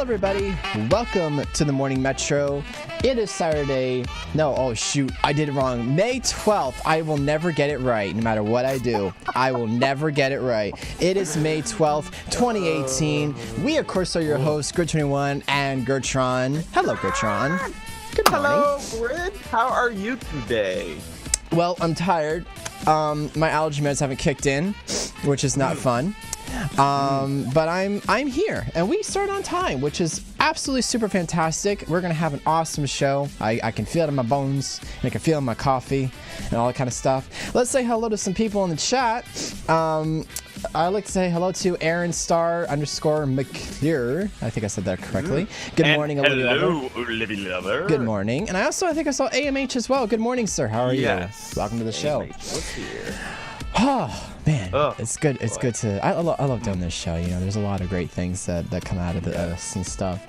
everybody. Welcome to the Morning Metro. It is Saturday. No, oh shoot, I did it wrong. May 12th. I will never get it right. No matter what I do, I will never get it right. It is May 12th, 2018. We, of course, are your hosts, Grid21 and Gertron. Hello, Gertron. Good morning. Hello, Grid. How are you today? Well, I'm tired. My allergy meds haven't kicked in, which is not fun. But I'm here, and we start on time, which is absolutely super fantastic. We're gonna have an awesome show. I can feel it in my bones, and I can feel it in my coffee, and all that kind of stuff. Let's say hello to some people in the chat. I'd like to say hello to Aaron Star _ McClure. I think I said that correctly. Good morning, Olivia Lover. Hello, Olivia Lover. Good morning. And I think I saw AMH as well. Good morning, sir. How are you? Welcome to the show. What's here? Oh man, it's good. It's good to. I love doing this show. You know, there's a lot of great things that come out of this and stuff.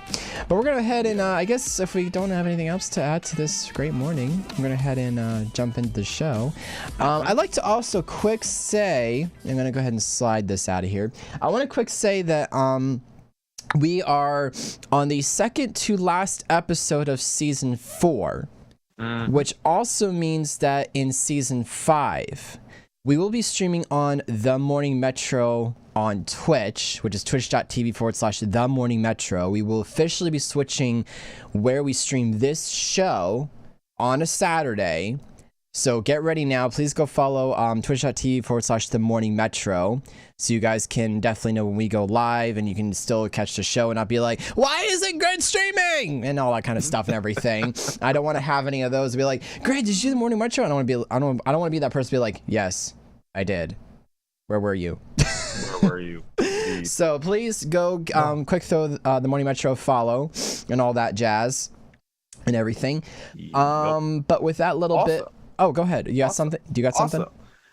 But we're gonna go ahead and I guess if we don't have anything else to add to this great morning, we're gonna head and jump into the show. I'd like to also quick say, I'm gonna go ahead and slide this out of here. I want to quick say that we are on the second to last episode of season 4, which also means that in season 5. We will be streaming on The Morning Metro on Twitch, which is twitch.tv/The Morning Metro. We will officially be switching where we stream this show on a Saturday. So get ready now. Please go follow twitch.tv/The Morning Metro so you guys can definitely know when we go live and you can still catch the show and not be like, why isn't Grid streaming? And all that kind of stuff and everything. I don't want to have any of those be like, Grid, did you do The Morning Metro? I don't want to be that person to be like, yes, I did. Where were you? Where were you? So please go quick throw The Morning Metro follow and all that jazz and everything. But with that little bit. Oh, go ahead. You got something? Do you got something?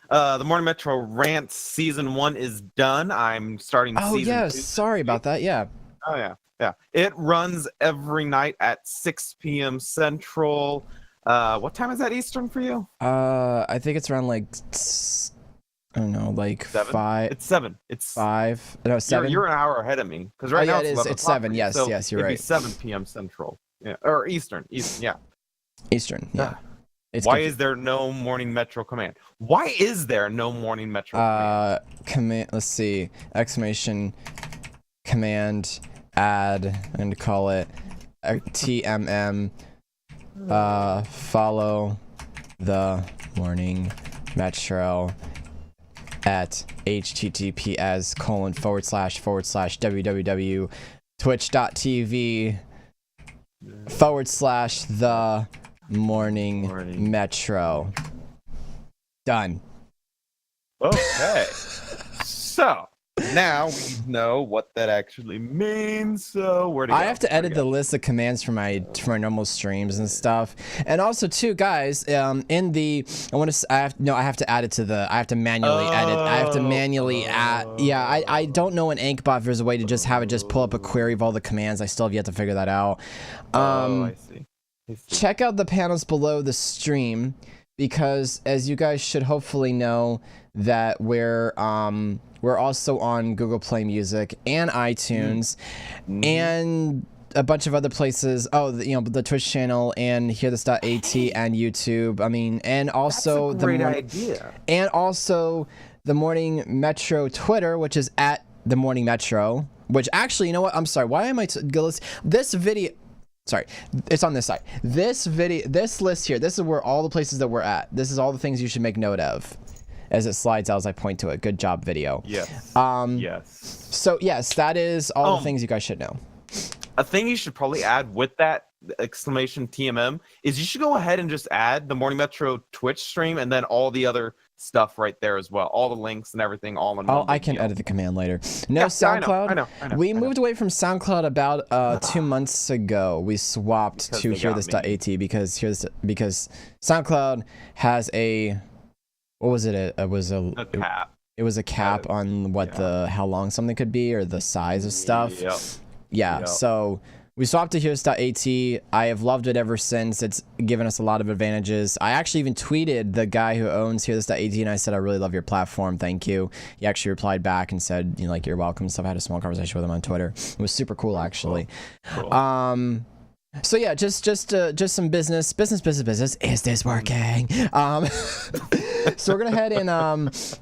The Morning Metro Rants season 1 is done. I'm starting season 2. Oh, yeah. Sorry about that. Yeah. Oh, yeah. Yeah. It runs every night at 6 p.m. Central. What time is that Eastern for you? I think it's around like, I don't know, like 7? 5. It's 7. It's 5. No, 7. You're an hour ahead of me. Because right now it's 7. Yes, so yes, you're right. It'd be 7 p.m. Central. Yeah. Or Eastern. Yeah. Eastern, yeah. Why is there no Morning Metro command? Why is there no Morning Metro command? Let's see. Exclamation command add, I'm going to call it TMM. Follow the Morning Metro at https://www.twitch.tv/the Morning Metro. Done. Okay. So now we know what that actually means. So where to go? I have to edit the list of commands for my normal streams and stuff. And also too, guys, in the I have to add it to the. I have to manually edit. I have to manually add. Yeah, I don't know in Anchbot if there's a way to just have it pull up a query of all the commands. I still have yet to figure that out. I see. Check out the panels below the stream because, as you guys should hopefully know, that we're also on Google Play Music and iTunes and a bunch of other places. Oh, the Twitch channel and hearthis.at and YouTube. I mean, and also that's a great idea. And also the Morning Metro Twitter, which is at the Morning Metro. Which actually, you know what? I'm sorry. Why am I this video? Sorry, it's on this side. This list here, this is where all the places that we're at. This is all the things you should make note of as it slides out as I point to it. Good job, video. Yes. Yes. So, yes, that is all the things you guys should know. A thing you should probably add with that exclamation TMM is you should go ahead and just add the Morning Metro Twitch stream and then all the other stuff right there as well. All the links and everything all in one. Oh, I can edit the command later. No, yeah, SoundCloud. I know. We moved away from SoundCloud about 2 months ago. We swapped to hearthis.at because SoundCloud has a what was it? It was a cap. It was a cap on how long something could be or the size of stuff. Yep. Yeah. Yep. So We swapped to Heroes.at. I have loved it ever since. It's given us a lot of advantages. I actually even tweeted the guy who owns Heroes.at, and I said, I really love your platform. Thank you. He actually replied back and said, you know, like, you're welcome. So I had a small conversation with him on Twitter. It was super cool, actually. Cool. So yeah, just some business. Is this working? So we're gonna head and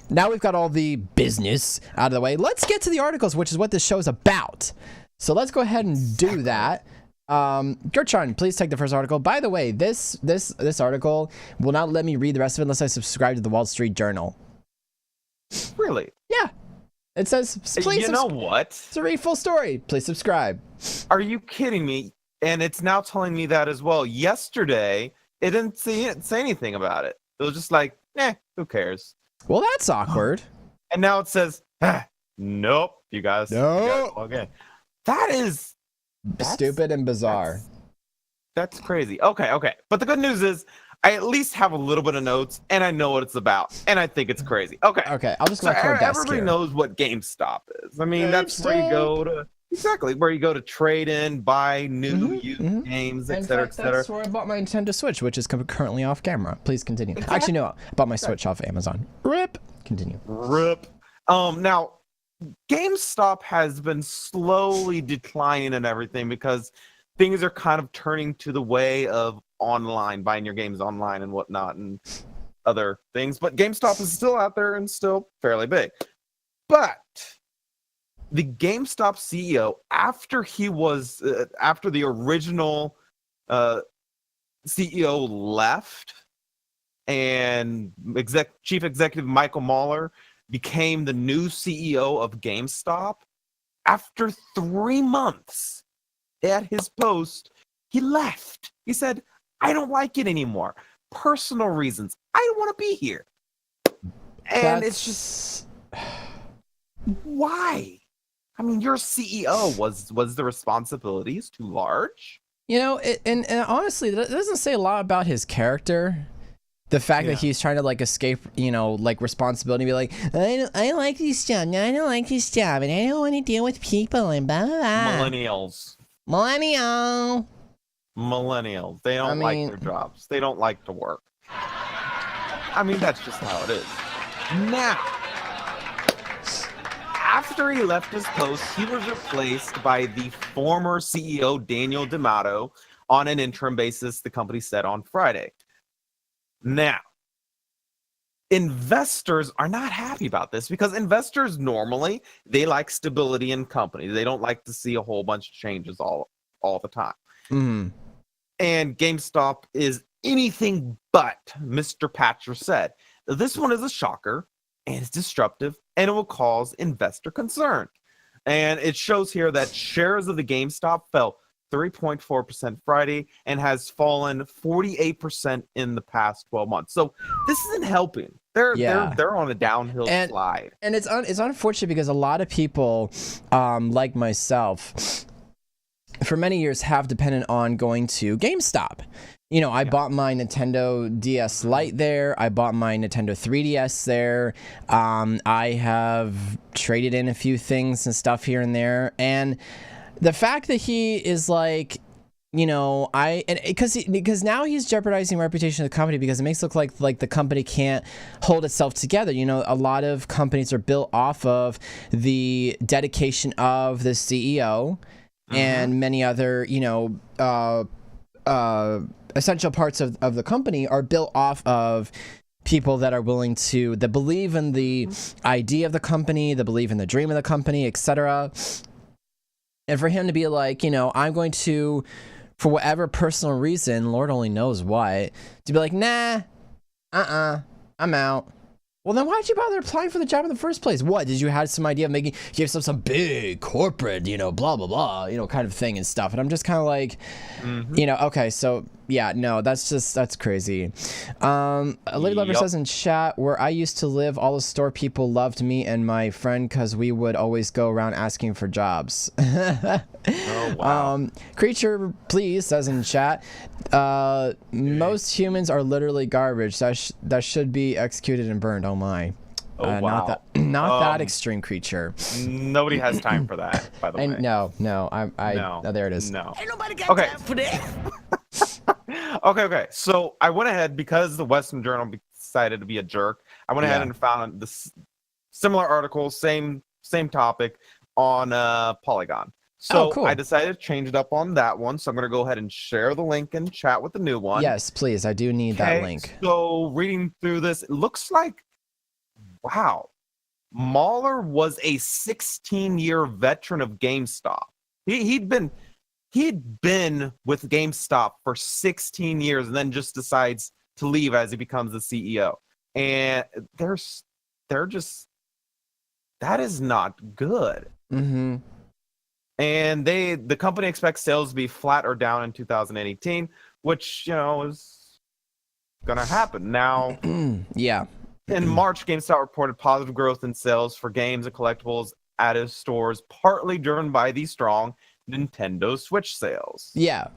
now we've got all the business out of the way. Let's get to the articles, which is what this show is about. So let's go ahead and do that. Gertrude, please take the first article. By the way, this article will not let me read the rest of it unless I subscribe to the Wall Street Journal. Really? Yeah. It says, please. You know what? To read full story, please subscribe. Are you kidding me? And it's now telling me that as well. Yesterday, it didn't say anything about it. It was just like, who cares? Well, that's awkward. And now it says, nope, you guys. No. Okay. That's stupid and bizarre. That's crazy. Okay. But the good news is I at least have a little bit of notes and I know what it's about. And I think it's crazy. Okay. I'll just go to our desk everybody here. knows what GameStop is. I mean, that's where you go to where you go to trade in, buy new used games, etc. That's where I bought my Nintendo Switch, which is currently off camera. Please continue. Exactly. Actually, no, I bought my Switch off Amazon. RIP. Continue. RIP. Now, GameStop has been slowly declining and everything because things are kind of turning to the way of online, buying your games online and whatnot and other things. But GameStop is still out there and still fairly big. But the GameStop CEO, after the original CEO left and chief executive Michael Mahler became the new CEO of GameStop, after 3 months at his post, he left. He said, I don't like it anymore. Personal reasons. I don't want to be here. And it's just, why? I mean, you're CEO. Was the responsibilities too large? You know, and honestly, that doesn't say a lot about his character. The fact that he's trying to like escape, you know, like responsibility, and be like, I like this job, no, I don't like this job, and I don't want to deal with people and blah blah blah. Millennials. They don't like their jobs. They don't like to work. I mean, that's just how it is. Now, after he left his post, he was replaced by the former CEO, Daniel D'Amato, on an interim basis, the company said on Friday. Now, investors are not happy about this because investors normally, they like stability in companies. They don't like to see a whole bunch of changes all the time. Mm. And GameStop is anything but, Mr. Patcher said. This one is a shocker, and it's disruptive, and it will cause investor concern. And it shows here that shares of the GameStop fell 3.4% Friday and has fallen 48% in the past 12 months. So this isn't helping. They're on a downhill slide. And it's unfortunate because a lot of people, like myself, for many years have depended on going to GameStop. You know, I bought my Nintendo DS Lite there. I bought my Nintendo 3DS there. I have traded in a few things and stuff here and there. And the fact that he is like, you know, because now he's jeopardizing the reputation of the company because it makes it look like the company can't hold itself together. You know, a lot of companies are built off of the dedication of the CEO and many other, you know, essential parts of the company are built off of people that are willing to, that believe in the idea of the company, that believe in the dream of the company, etc. And for him to be like, you know, I'm going to, for whatever personal reason, Lord only knows what, to be like, nah, I'm out. Well, then why'd you bother applying for the job in the first place? What, did you have some idea of making yourself some big corporate, you know, blah, blah, blah, you know, kind of thing and stuff. And I'm just kind of like, you know, okay, so yeah, no, that's crazy. Lady Lover says in chat, where I used to live, all the store people loved me and my friend because we would always go around asking for jobs. Oh, wow. Creature, please, says in chat, most humans are literally garbage. That should be executed and burned. Oh my. Oh wow. Not that extreme creature. Nobody has time for that, by the way. No. There it is. No. Ain't nobody got time for that. Okay. So I went ahead, because the Western Journal decided to be a jerk. I went ahead and found this similar article, same topic on Polygon. So cool. I decided to change it up on that one. So I'm going to go ahead and share the link and chat with the new one. Yes, please. I do need that link. So reading through this, it looks like, wow, Mahler was a 16-year veteran of GameStop. He'd been with GameStop for 16 years and then just decides to leave as he becomes the CEO. And they're just, that is not good. Mm-hmm. And the company expects sales to be flat or down in 2018, which, is going to happen. Now, yeah. In March, GameStop reported positive growth in sales for games and collectibles at its stores, partly driven by the strong Nintendo Switch sales. Yeah.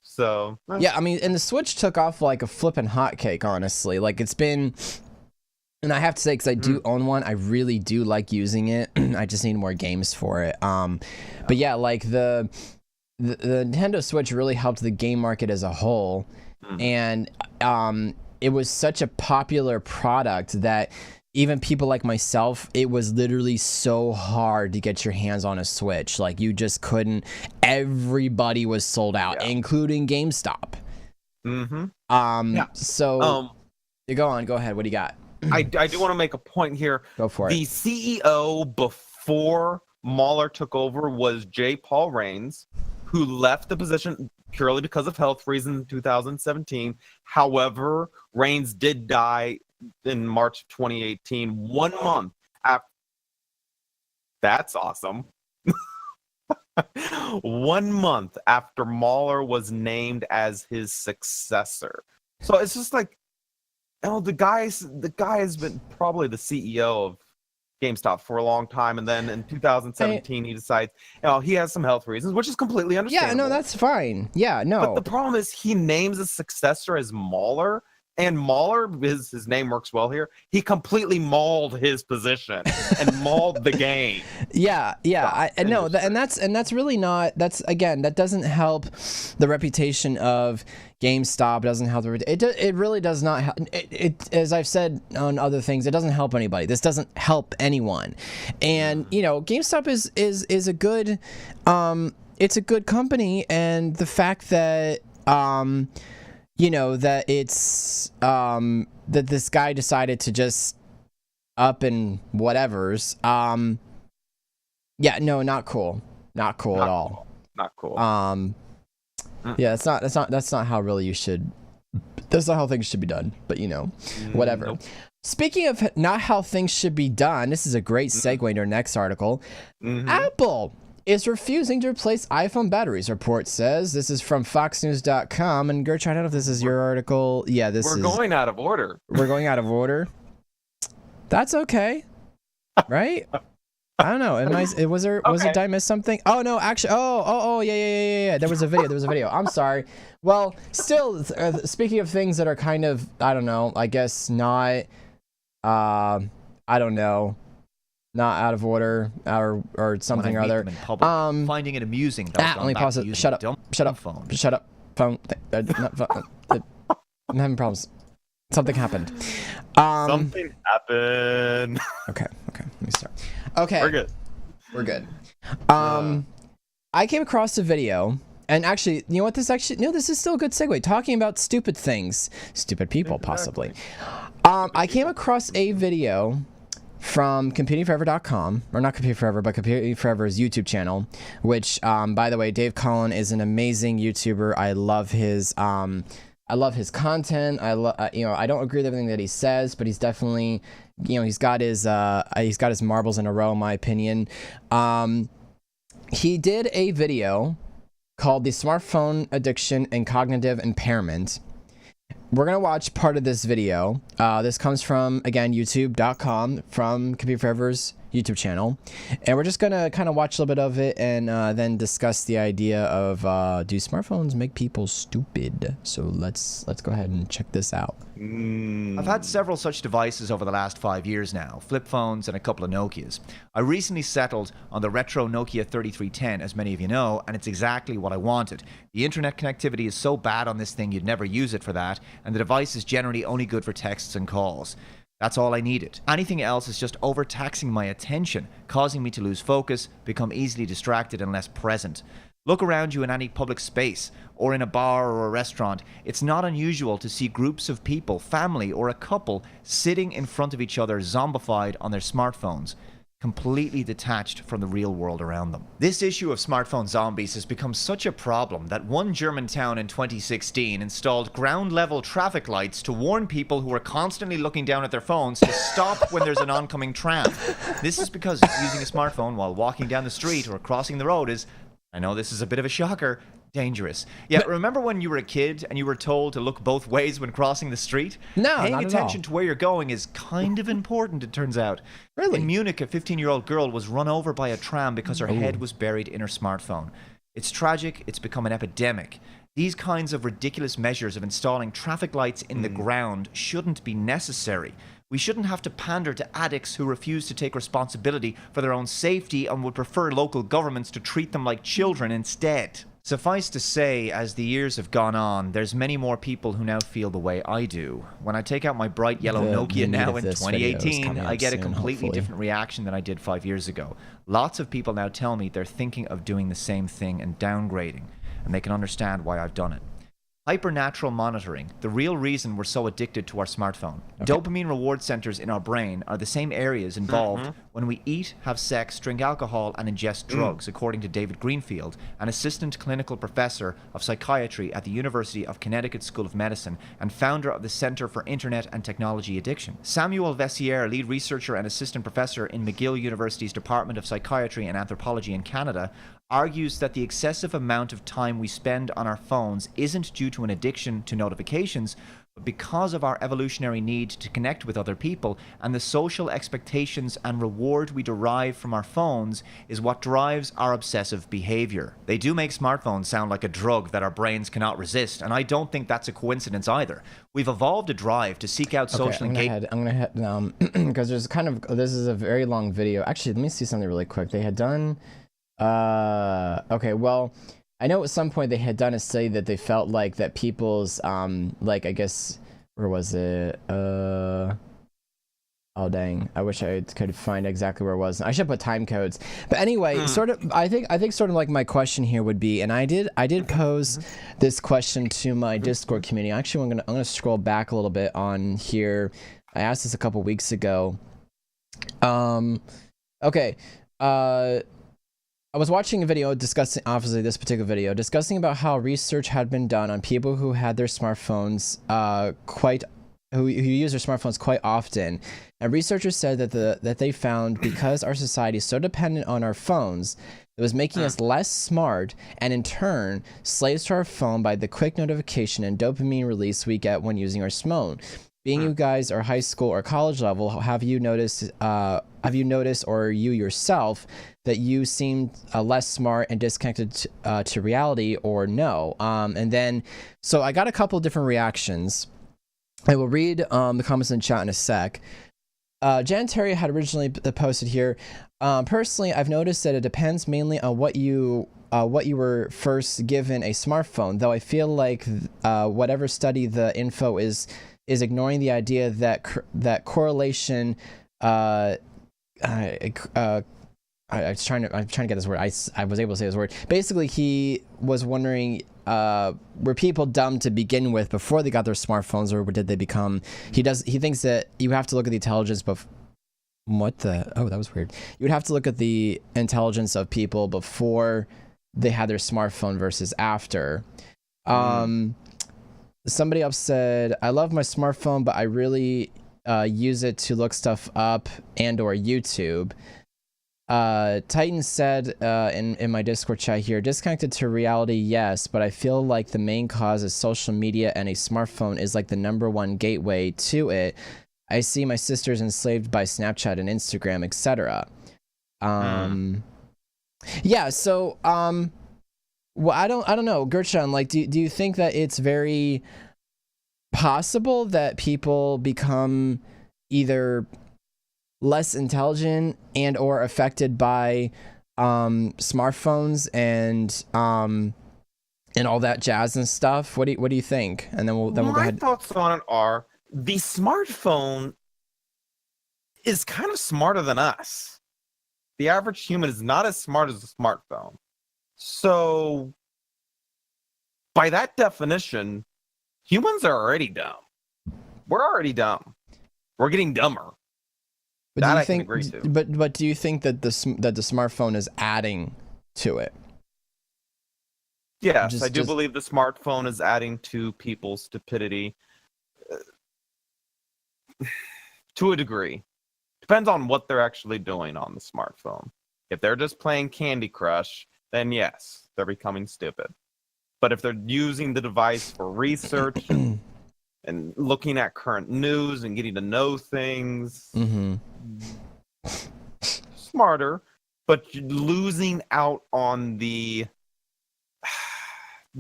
So. Yeah, I mean, and the Switch took off like a flippin' hotcake, honestly. Like, it's been... And I have to say, because I do own one, I really do like using it. I just need more games for it. But yeah, like the Nintendo Switch really helped the game market as a whole. And it was such a popular product that even people like myself, it was literally so hard to get your hands on a Switch. Like, you just couldn't. Everybody was sold out, including GameStop. So go ahead. What do you got? I do want to make a point here. Go for it. The CEO before Mahler took over was J. Paul Raines, who left the position purely because of health reasons in 2017. However, Raines did die in March of 2018, 1 month after. That's awesome. 1 month after Mahler was named as his successor. So it's just like, the guy has been probably the CEO of GameStop for a long time, and then in 2017 he decides, he has some health reasons, which is completely understandable. Yeah, no, that's fine. Yeah, no. But the problem is he names a successor as Mahler, and Mahler, his name works well here. He completely mauled his position and mauled the game. Yeah, I know, and that's really not. That doesn't help the reputation of GameStop. Doesn't help it really does not help. It as I've said on other things, it doesn't help anybody. This doesn't help anyone. And GameStop is a good it's a good company, and the fact that that it's that this guy decided to just up and whatever's not cool at all. Not cool. Yeah, that's not how really you should. That's not how things should be done. But whatever. Nope. Speaking of not how things should be done, this is a great segue to our next article. Apple is refusing to replace iPhone batteries, report says. This is from FoxNews.com. And Gertrude, I don't know if this is your article. Yeah, we're going out of order. We're going out of order. That's okay, right? I don't know. Did I miss something? Oh no, actually. Yeah. There was a video. I'm sorry. Well, still, speaking of things that are kind of, I don't know. I guess not. I don't know. Not out of order or something or other. In public, finding it amusing. Let me pause it. Shut up. Phone. I'm having problems. Something happened. Something happened. Okay. Let me start. Okay. We're good. I came across a video, and actually, you know what? This is still a good segue. Talking about stupid things, stupid people, possibly. I came across a video from computingforever.com, or not Computing Forever, but Computing Forever's YouTube channel, which, by the way, Dave Cullen is an amazing YouTuber. I love his content. I don't agree with everything that he says, but he's definitely, he's got his marbles in a row, in my opinion. He did a video called The Smartphone Addiction and Cognitive Impairment. We're going to watch part of this video. This comes from, again, youtube.com, from Computing Forever's YouTube channel, and we're just gonna kind of watch a little bit of it and then discuss the idea of do smartphones make people stupid? So let's go ahead and check this out. I've had several such devices over the last 5 years now, flip phones and a couple of Nokias. I recently settled on the retro Nokia 3310, as many of you know, and it's exactly what I wanted. The internet connectivity is so bad on this thing you'd never use it for that, and the device is generally only good for texts and calls. That's all I needed. Anything else is just overtaxing my attention, causing me to lose focus, become easily distracted and less present. Look around you in any public space, or in a bar or a restaurant. It's not unusual to see groups of people, family or a couple, sitting in front of each other zombified on their smartphones, completely detached from the real world around them. This issue of smartphone zombies has become such a problem that one German town in 2016 installed ground-level traffic lights to warn people who are constantly looking down at their phones to stop when there's an oncoming tram. This is because using a smartphone while walking down the street or crossing the road is, I know this is a bit of a shocker, dangerous. Yeah, remember when you were a kid and you were told to look both ways when crossing the street? No, Paying not at attention all. to where you're going is kind of important, it turns out. Really? In Munich, a 15-year-old girl was run over by a tram because her head was buried in her smartphone. It's tragic. It's become an epidemic. These kinds of ridiculous measures of installing traffic lights in the ground shouldn't be necessary. We shouldn't have to pander to addicts who refuse to take responsibility for their own safety and would prefer local governments to treat them like children instead. Suffice to say, as the years have gone on, there's many more people who now feel the way I do. When I take out my bright yellow Nokia now in 2018, I get a completely different reaction than I did 5 years ago. Lots of people now tell me they're thinking of doing the same thing and downgrading, and they can understand why I've done it. Hypernatural monitoring, the real reason we're so addicted to our smartphone. Okay. Dopamine reward centers in our brain are the same areas involved when we eat, have sex, drink alcohol, and ingest drugs, according to David Greenfield, an assistant clinical professor of psychiatry at the University of Connecticut School of Medicine and founder of the Center for Internet and Technology Addiction. Samuel Vessier, lead researcher and assistant professor in McGill University's Department of Psychiatry and Anthropology in Canada, argues that the excessive amount of time we spend on our phones isn't due to an addiction to notifications, but because of our evolutionary need to connect with other people, and the social expectations and reward we derive from our phones is what drives our obsessive behavior. They do make smartphones sound like a drug that our brains cannot resist, and I don't think that's a coincidence either. We've evolved a drive to seek out social engagement. I'm gonna head because there's kind of, this is a very long video. Actually, let me see something really quick. They had done okay, well, I know at some point they had done a study that they felt like that people's like, I guess, where was it? Oh dang, I wish I could find exactly where it was. I should put time codes. But anyway, sort of, I think sort of like my question here would be, and I did pose this question to my Discord community. Actually, I'm gonna scroll back a little bit on here. I asked this a couple weeks ago. Okay. I was watching a video discussing, obviously this particular video, discussing about how research had been done on people who had their smartphones who use their smartphones quite often. And researchers said that they found, because our society is so dependent on our phones, it was making us less smart, and in turn, slaves to our phone by the quick notification and dopamine release we get when using our phone. Being you guys are high school or college level, have you noticed, or you yourself, that you seem less smart and disconnected to reality, or no? And then, so I got a couple of different reactions. I will read the comments in the chat in a sec. Jan Terry had originally posted here. Personally, I've noticed that it depends mainly on what you were first given a smartphone, though I feel like whatever study the info is ignoring the idea that correlation. I'm trying to get this word. I was able to say this word. Basically, he was wondering, were people dumb to begin with before they got their smartphones, or did they become? He thinks that you have to look at the intelligence. What the? Oh, that was weird. You would have to look at the intelligence of people before they had their smartphone versus after. Somebody else said, I love my smartphone, but I really use it to look stuff up and or YouTube. Titan said in my Discord chat here, disconnected to reality, yes, but I feel like the main cause is social media, and a smartphone is like the #1 gateway to it. I see my sisters enslaved by Snapchat and Instagram, etc. Yeah. So well, I don't know, Gertrude. Like, do you think that it's very possible that people become either less intelligent and or affected by smartphones and all that jazz and stuff? What do you think? And then we'll go ahead. My thoughts on it are the smartphone is kind of smarter than us. The average human is not as smart as a smartphone. So by that definition, humans are already dumb. We're already dumb. We're getting dumber. But That do you I think? can agree to. But do you think that the smartphone is adding to it? Yes, I do believe the smartphone is adding to people's stupidity to a degree. Depends on what they're actually doing on the smartphone. If they're just playing Candy Crush, then yes, they're becoming stupid. But if they're using the device for research and looking at current news and getting to know things, smarter, but losing out on the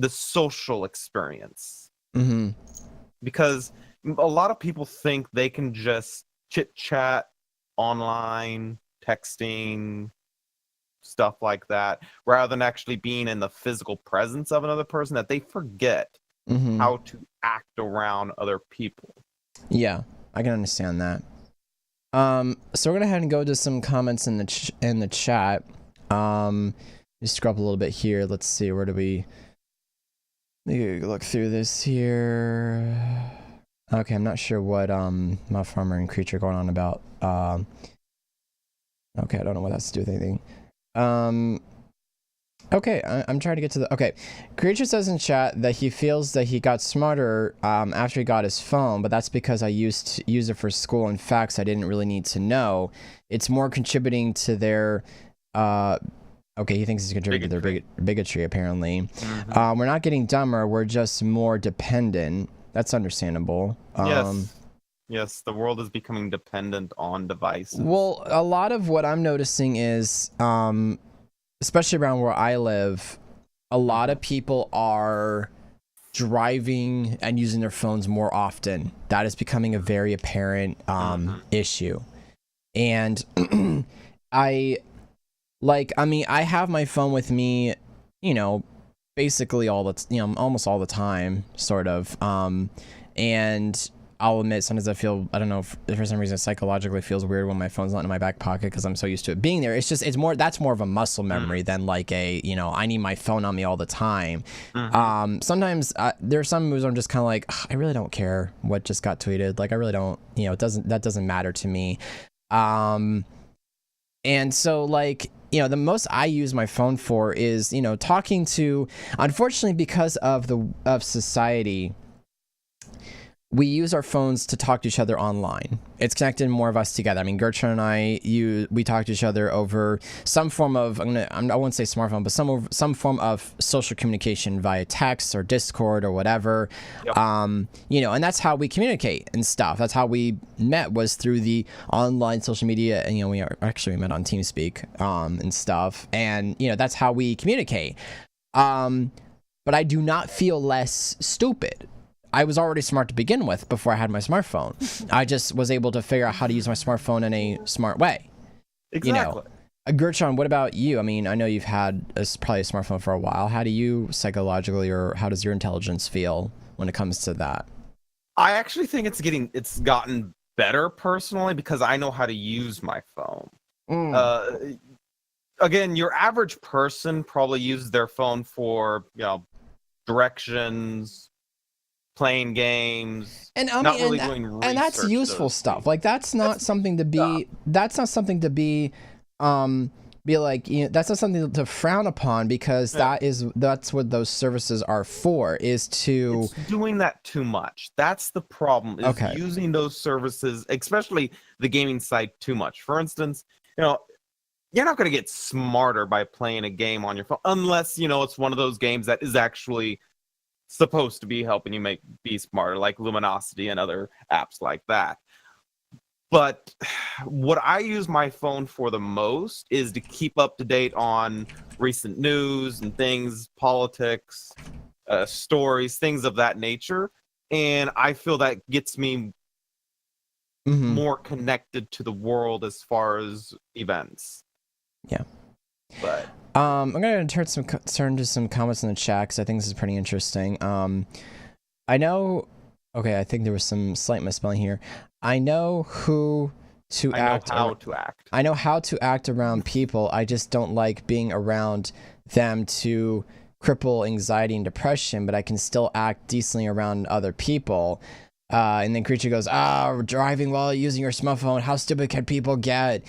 social experience. Because a lot of people think they can just chit chat online, texting, stuff like that, rather than actually being in the physical presence of another person, that they forget how to act around other people. Yeah, I can understand that. So we're gonna head and go to some comments in the chat. Just scrub a little bit here. Let's see, where do we look through this here? Okay, I'm not sure what my farmer and creature going on about. Okay, I don't know what that's to do with anything. Okay, I'm trying to get to the... Okay, Creature says in chat that he feels that he got smarter after he got his phone, but that's because I used to use it for school and facts I didn't really need to know. It's more contributing to their... Okay, he thinks it's contributing to their bigotry, apparently. We're not getting dumber, we're just more dependent. That's understandable. Yes, the world is becoming dependent on devices. Well, a lot of what I'm noticing is... especially around where I live, a lot of people are driving and using their phones more often. That is becoming a very apparent issue. And I have my phone with me, basically almost all the time, sort of. And I'll admit, sometimes I feel, I don't know if for some reason it psychologically feels weird when my phone's not in my back pocket because I'm so used to it being there. That's more of a muscle memory than like I need my phone on me all the time. Sometimes there are some moves where I'm just kind of like, I really don't care what just got tweeted. Like I really don't, that doesn't matter to me. And so like, the most I use my phone for is, talking to, unfortunately because of society, we use our phones to talk to each other online. It's connected more of us together. I mean, Gertrude and I, we talk to each other over some form of, I wouldn't say smartphone, but some form of social communication via text or Discord or whatever. Yep. And that's how we communicate and stuff. That's how we met, was through the online social media. And, we met on TeamSpeak and stuff. And, that's how we communicate. But I do not feel less stupid. I was already smart to begin with before I had my smartphone. I just was able to figure out how to use my smartphone in a smart way. Exactly. Gertrude, what about you? I mean, I know you've had probably a smartphone for a while. How do you psychologically, or how does your intelligence feel when it comes to that? I actually think it's gotten better personally because I know how to use my phone. Again, your average person probably uses their phone for, directions, playing games, and not really doing research. And that's useful stuff. Like that's not something to be that's not something to be like, that's not something to frown upon, because that's what those services are for, is to... It's doing that too much. That's the problem, is using those services, especially the gaming side, too much. For instance, you're not going to get smarter by playing a game on your phone unless, it's one of those games that is actually supposed to be helping you be smarter, like Luminosity and other apps like that. But what I use my phone for the most is to keep up to date on recent news and things, politics, stories, things of that nature. And I feel that gets me more connected to the world as far as events. Yeah. But I'm gonna turn to some comments in the chat because I think this is pretty interesting. I know. Okay, I think there was some slight misspelling here. I know how to act. I know how to act around people. I just don't like being around them to cripple anxiety and depression, but I can still act decently around other people. And then Creature goes, driving while using your smartphone. How stupid can people get?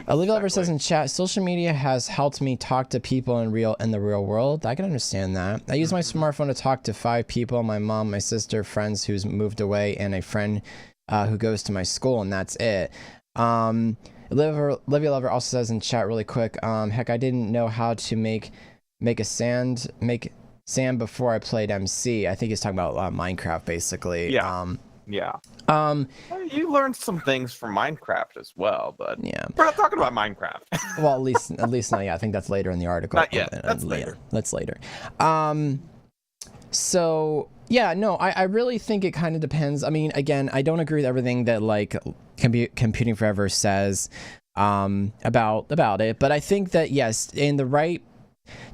Illegal Lover says in chat, social media has helped me talk to people in the real world. I can understand that. I use my smartphone to talk to 5 people: my mom, my sister, friends who's moved away, and a friend who goes to my school, and that's it. Olivia Lover also says in chat really quick, heck, I didn't know how to make sand before I played MC. I think he's talking about Minecraft, basically. Yeah. You learned some things from Minecraft as well, but we're not talking about Minecraft. Well, at least not. Yeah, I think that's later in the article. Not yet. That's later. That's later. So yeah, no, I really think it kind of depends. I mean, again, I don't agree with everything that like Computing Forever says about it, but I think that yes, in the right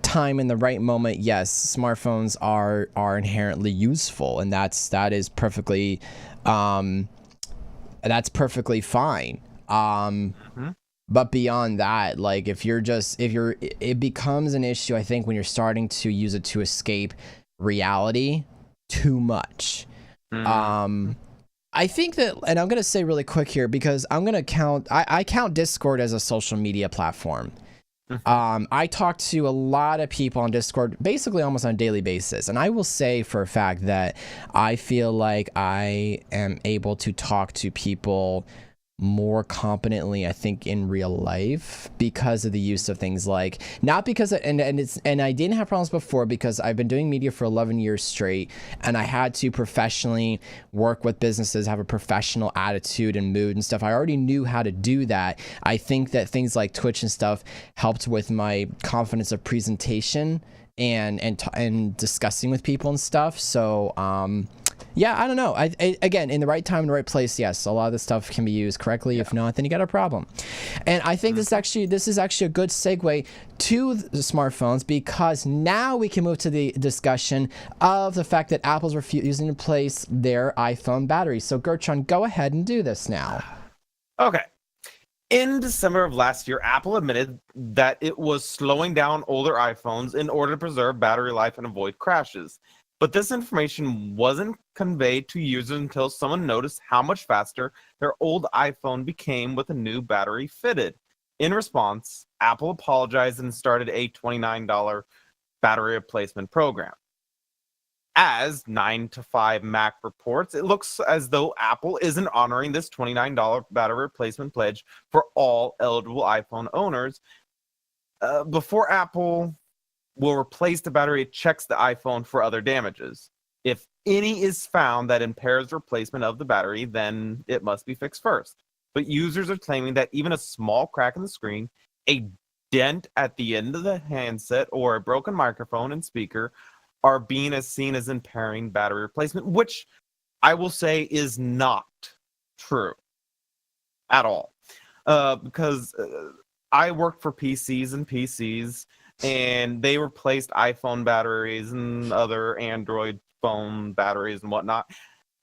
time, in the right moment, yes, smartphones are inherently useful, and that is perfectly fine. But beyond that, like it becomes an issue, I think, when you're starting to use it to escape reality too much. I think that, and I'm gonna say really quick here, because I'm gonna I count Discord as a social media platform. I talk to a lot of people on Discord basically almost on a daily basis, and I will say for a fact that I feel like I am able to talk to people more competently, I think, in real life because of the use of things like, not because and I didn't have problems before, because I've been doing media for 11 years straight, and I had to professionally work with businesses, have a professional attitude and mood and stuff. I already knew how to do that. I think that things like Twitch and stuff helped with my confidence of presentation and discussing with people and stuff. So yeah, I don't know. Again, in the right time, in the right place, yes, a lot of this stuff can be used correctly. If not, then you got a problem. And I think this is actually a good segue to the smartphones, because now we can move to the discussion of the fact that Apple's refusing to replace their iPhone batteries. So Gertrude, go ahead and do this now. Okay. In December of last year, Apple admitted that it was slowing down older iPhones in order to preserve battery life and avoid crashes. But this information wasn't conveyed to users until someone noticed how much faster their old iPhone became with a new battery fitted. In response, Apple apologized and started a $29 battery replacement program. As 9to5Mac reports, it looks as though Apple isn't honoring this $29 battery replacement pledge for all eligible iPhone owners. Before Apple will replace the battery, it checks the iPhone for other damages. If any is found that impairs replacement of the battery, then it must be fixed first. But users are claiming that even a small crack in the screen, a dent at the end of the handset, or a broken microphone and speaker are being seen as impairing battery replacement, which I will say is not true at all. Because I worked for PCs, and they replaced iPhone batteries and other Android phone batteries and whatnot.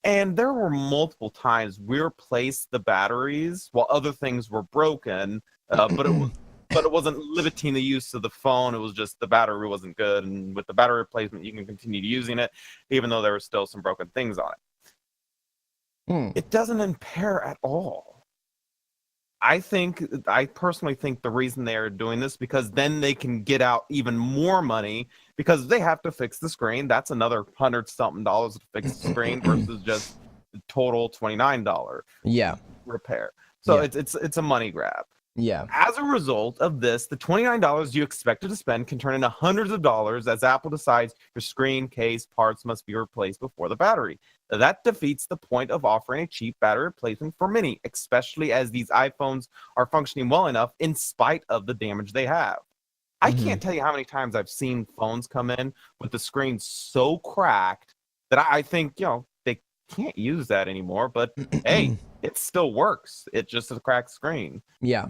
And there were multiple times we replaced the batteries while other things were broken, but it wasn't limiting the use of the phone. It was just the battery wasn't good, and with the battery replacement, you can continue using it, even though there were still some broken things on it. It doesn't impair at all. I personally think the reason they are doing this, because then they can get out even more money, because they have to fix the screen. That's another $100-something to fix the screen versus just the total $29 repair. So it's a money grab. Yeah. As a result of this, the $29 you expected to spend can turn into hundreds of dollars as Apple decides your screen, case, parts must be replaced before the battery. That defeats the point of offering a cheap battery replacement for many, especially as these iPhones are functioning well enough in spite of the damage they have. I can't tell you how many times I've seen phones come in with the screen so cracked that I think, they can't use that anymore. But hey, it still works. It's just a cracked screen. Yeah.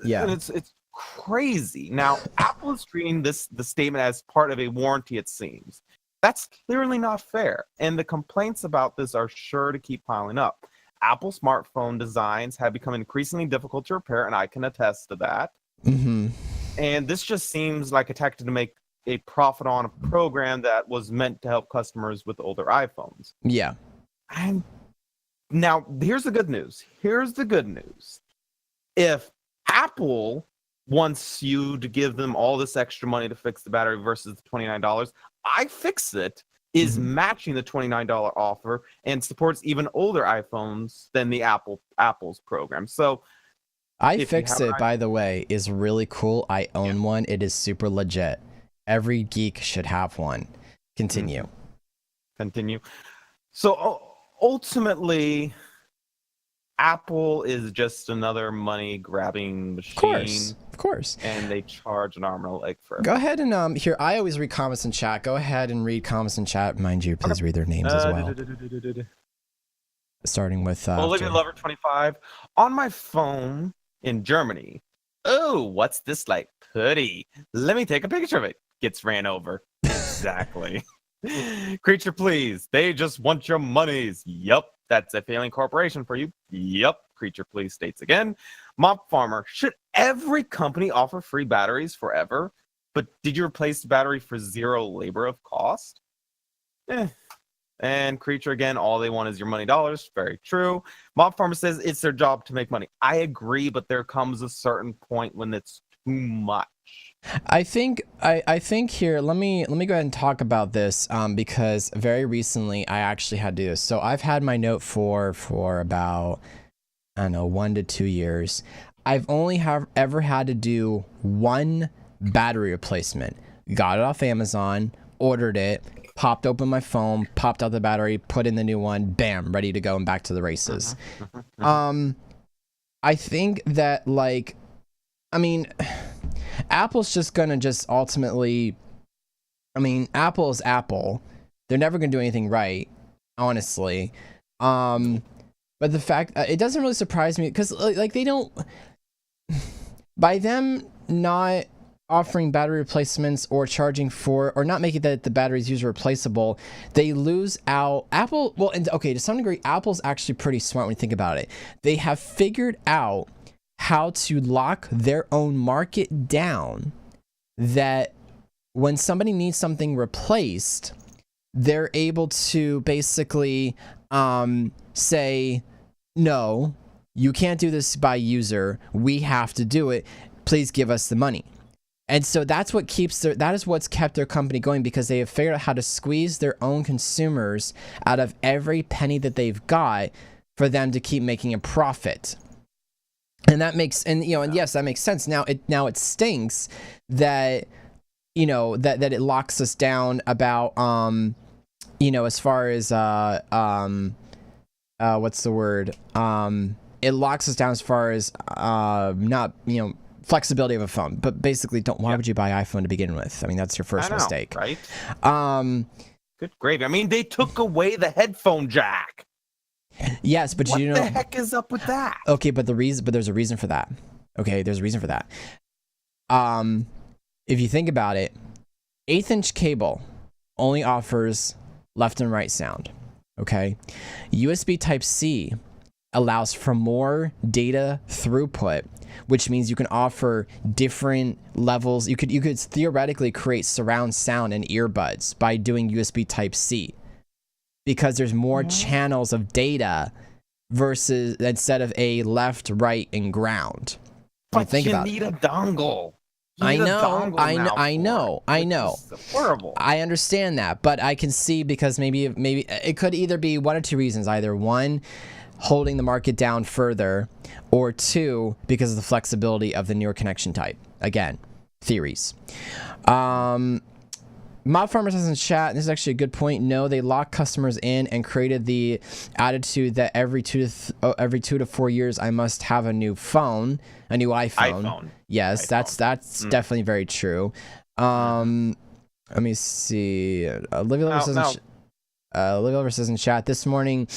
Yeah. And it's crazy. Now, Apple is treating the statement as part of a warranty, it seems. That's clearly not fair. And the complaints about this are sure to keep piling up. Apple smartphone designs have become increasingly difficult to repair, and I can attest to that. And this just seems like a tactic to make a profit on a program that was meant to help customers with older iPhones. Yeah. And now, here's the good news. If Apple wants you to give them all this extra money to fix the battery versus the $29, iFixit is matching the $29 offer and supports even older iPhones than the Apple's program. So iFixit, by the way, is really cool. I own one. It is super legit. Every geek should have one. Continue. So ultimately, Apple is just another money-grabbing machine. Of course. And they charge an arm and a leg for it. Go ahead and here. I always read comments in chat. Go ahead and read comments in chat. Mind you, please read their names as well. Starting with Olivia Lover 25 on my phone in Germany. Oh, what's this like? Pretty. Let me take a picture of it. Gets ran over. Exactly. Creature, please. They just want your monies. Yup. That's a failing corporation for you. Yup. Creature, please states again. Mop Farmer. Should every company offer free batteries forever? But did you replace the battery for zero labor of cost? And Creature again, all they want is your money dollars. Very true. Mob Farmer says it's their job to make money. I agree, but there comes a certain point when it's too much. I think here, let me go ahead and talk about this because very recently I actually had to do this. So I've had my Note 4 for about, I don't know, 1 to 2 years. I've only ever had to do one battery replacement. Got it off Amazon, ordered it, popped open my phone, popped out the battery, put in the new one, bam, ready to go and back to the races. I think that, like, I mean, Apple's just gonna just ultimately, I mean, Apple is Apple. They're never gonna do anything right, honestly. But the fact, it doesn't really surprise me because, like, they don't, by them not offering battery replacements or charging for, or not making that the batteries user replaceable, they lose out. Apple, well, and okay, to some degree, Apple's actually pretty smart when you think about it. They have figured out how to lock their own market down, that when somebody needs something replaced, they're able to basically say, no, you can't do this by user. We have to do it. Please give us the money. And so that's what that is what's kept their company going, because they have figured out how to squeeze their own consumers out of every penny that they've got for them to keep making a profit. And that makes, and yes, that makes sense. Now it stinks that, that it locks us down about, as far as, what's the word? It locks us down as far as, not, flexibility of a phone, but basically why would you buy iPhone to begin with? I mean, that's your first mistake. Right? Good gravy. I mean, they took away the headphone jack. Yes, but what the heck is up with that? Okay, but there's a reason for that. Okay, there's a reason for that. If you think about it, 1/8-inch cable only offers left and right sound. Okay, USB Type-C allows for more data throughput, which means you can offer different levels. You could theoretically create surround sound and earbuds by doing USB Type-C, because there's more channels of data versus instead of a left, right, and ground. But think you need a dongle. I need a know, dongle now I for know, it. I know. It's horrible. I understand that, but I can see because maybe it could either be one or two reasons. Either one, holding the market down further, or two, because of the flexibility of the newer connection type. Again, theories. Mob Farmer says in chat, and this is actually a good point. No, they locked customers in and created the attitude that every 2 to 4 years I must have a new phone, a new iPhone. Yes, iPhone. that's definitely very true. Let me see. Olivia Oliver says in chat, this morning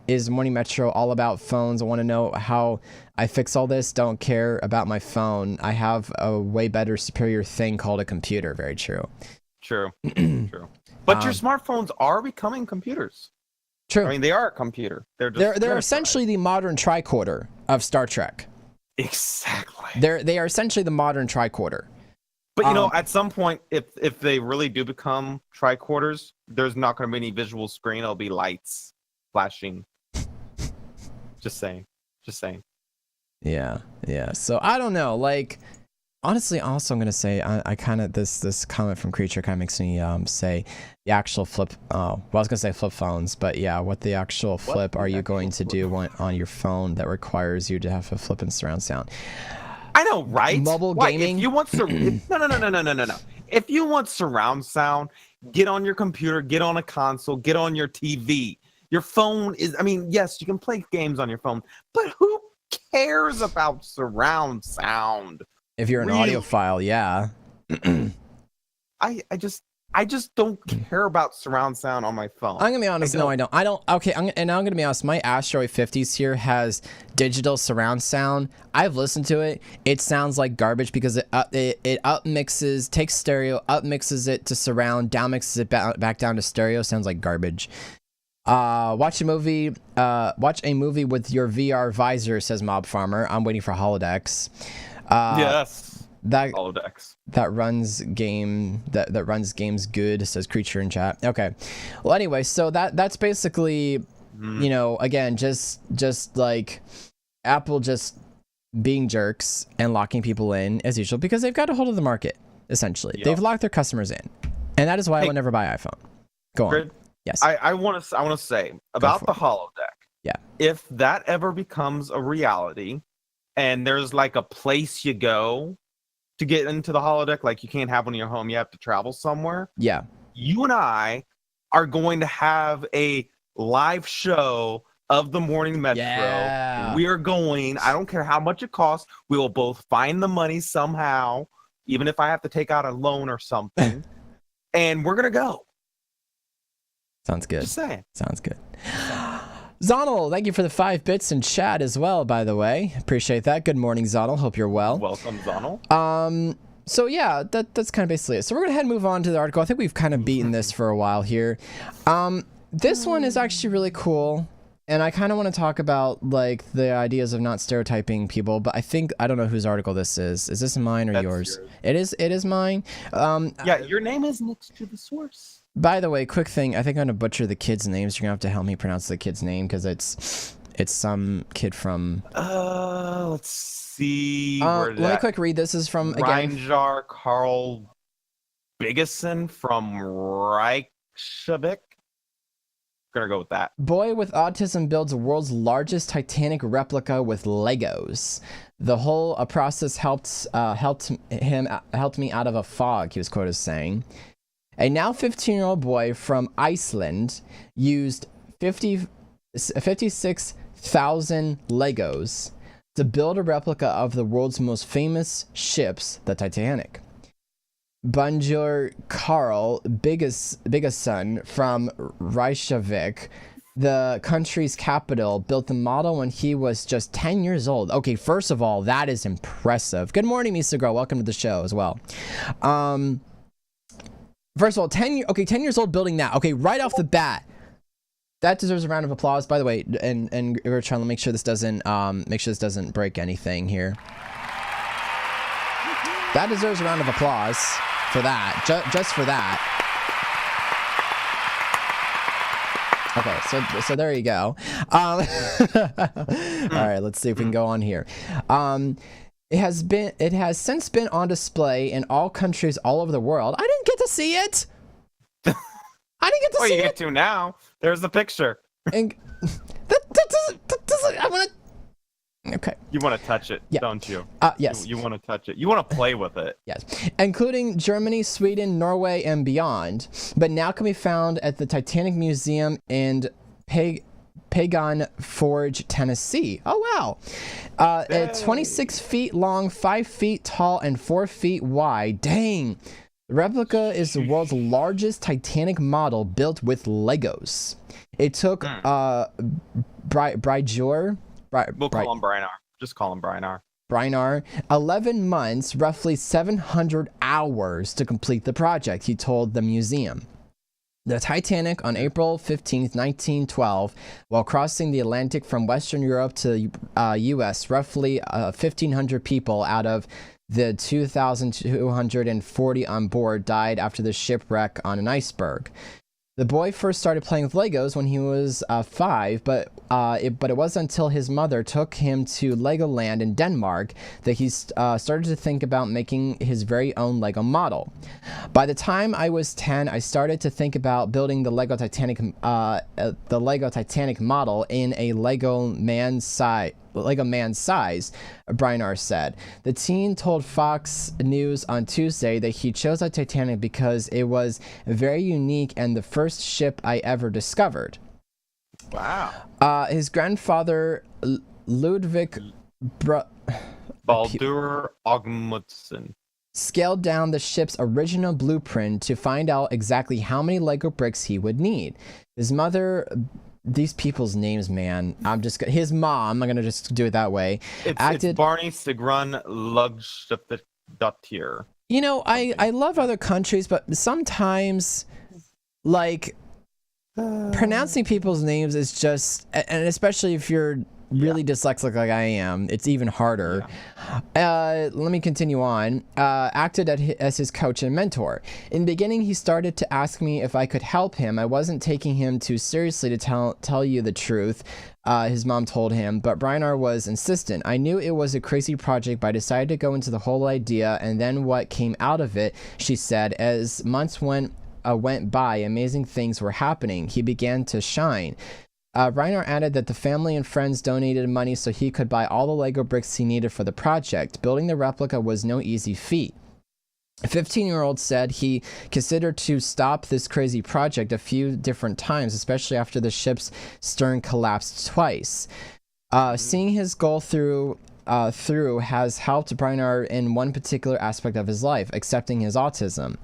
is Morning Metro all about phones. I want to know how I fix all this. Don't care about my phone. I have a way better, superior thing called a computer. Very true. True. But your smartphones are becoming computers. True. I mean, they are a computer. They're essentially the modern tricorder of Star Trek. Exactly. They are essentially the modern tricorder. But you know, at some point, if they really do become tricorders, there's not going to be any visual screen. It'll be lights flashing. Just saying. Yeah. So I don't know. Like, honestly, also I'm gonna say I kind of this comment from Creature kind of makes me say the actual flip. Well, I was gonna say flip phones, but yeah, what the actual flip are you going to do on your phone that requires you to have a flip and surround sound? I know, right? Mobile gaming. If you want no. If you want surround sound, get on your computer, get on a console, get on your TV. Your phone is. I mean, yes, you can play games on your phone, but who cares about surround sound? If you're an audiophile, yeah. I just don't care about surround sound on my phone. I'm gonna be honest. No, I don't. Okay, and I'm gonna be honest. My Astro 50s here has digital surround sound. I've listened to it. It sounds like garbage because it up mixes, takes stereo, up mixes it to surround, down mixes it back down to stereo. Sounds like garbage. Watch a movie with your VR visor, says Mob Farmer. I'm waiting for holodecks. Yes. Holodecks. That runs games good, says Creature in chat. Okay. Well, anyway, so that's basically, you know, again, just like Apple just being jerks and locking people in as usual because they've got a hold of the market, essentially. Yep. They've locked their customers in. And that is why I would never buy an iPhone. Go on. Yes. I want to say about the holodeck. Yeah. If that ever becomes a reality and there's like a place you go to get into the holodeck, like you can't have one in your home, you have to travel somewhere. Yeah. You and I are going to have a live show of the Morning Metro. Yeah. We are going, I don't care how much it costs, we will both find the money somehow, even if I have to take out a loan or something, and we're going to go. Sounds good. Just saying. Sounds good. Zonal, thank you for the 5 bits in chat as well, by the way. Appreciate that. Good morning, Zonal. Hope you're well. Welcome, Zonal. So yeah, that's kind of basically it. So we're going to head and move on to the article. I think we've kind of beaten this for a while here. This one is actually really cool. And I kind of want to talk about like the ideas of not stereotyping people, but I don't know whose article this is. Is this mine or yours? It is mine. Yeah, your name is next to the source. By the way, quick thing. I think I'm going to butcher the kids' names. You're going to have to help me pronounce the kid's name because it's some kid from... let's see. Let me quick read. This is from, again... Reinjar Carl Biggesen from Reykjavik. Gonna go with that. Boy with autism builds the world's largest Titanic replica with Legos. The whole process helped me out of a fog, he was quoted as saying. A now 15-year-old boy from Iceland used 56,000 Legos to build a replica of the world's most famous ships, the Titanic. Bunjur Karl Biggesen from Reykjavik, the country's capital, built the model when he was just 10 years old. Okay, first of all, that is impressive. Good morning, Misa Girl. Welcome to the show as well. First of all, 10 years old building that. Okay, right off the bat. That deserves a round of applause, by the way, and we're trying to make sure this doesn't break anything here. That deserves a round of applause for that, just for that. Okay, so there you go. All right, let's see if we can go on here. It has since been on display in all countries all over the world. I didn't get to see it. I didn't get to see it. Well, you get to now. There's the picture. And that doesn't. I want to. Okay. You want to touch it, don't you? Yes. You want to touch it. You want to play with it. Yes. Including Germany, Sweden, Norway, and beyond. But now can be found at the Titanic Museum in Pagan Forge, Tennessee. Oh, wow. It's 26 feet long, 5 feet tall, and 4 feet wide. Dang. The replica is the world's largest Titanic model built with Legos. It took Bryjor. We'll call him Brian R. Just call him Brian R. 11 months, roughly 700 hours to complete the project, he told the museum. The Titanic, on April 15th, 1912, while crossing the Atlantic from Western Europe to U.S., roughly 1,500 people out of the 2,240 on board died after the shipwreck on an iceberg. The boy first started playing with Legos when he was 5, but it wasn't until his mother took him to Legoland in Denmark that he started to think about making his very own Lego model. By the time I was 10, I started to think about building the Lego Titanic model in a Lego man size, Brian R. said. The teen told Fox News on Tuesday that he chose the Titanic because it was very unique and the first ship I ever discovered. Wow. His grandfather, Ludwig Baldur Ogmundson, scaled down the ship's original blueprint to find out exactly how many Lego bricks he would need. His mother... These people's names, man. His mom, I'm going to just do it that way. It's Barney Sigrun Lugstadtir. You know, I love other countries, but sometimes, like, pronouncing people's names is just, and especially if you're really dyslexic like I am, it's even harder. Let me continue on. Acted as his coach and mentor. In the beginning, he started to ask me if I could help him. I wasn't taking him too seriously, to tell you the truth, his mom told him, but Brian R. was insistent. I knew it was a crazy project, but I decided to go into the whole idea, and then what came out of it, she said, as months went by, amazing things were happening. He began to shine. Reiner added that the family and friends donated money so he could buy all the Lego bricks he needed for the project. Building the replica was no easy feat. A 15-year-old said he considered to stop this crazy project a few different times, especially after the ship's stern collapsed twice. Seeing his goal through has helped Reiner in one particular aspect of his life, accepting his autism.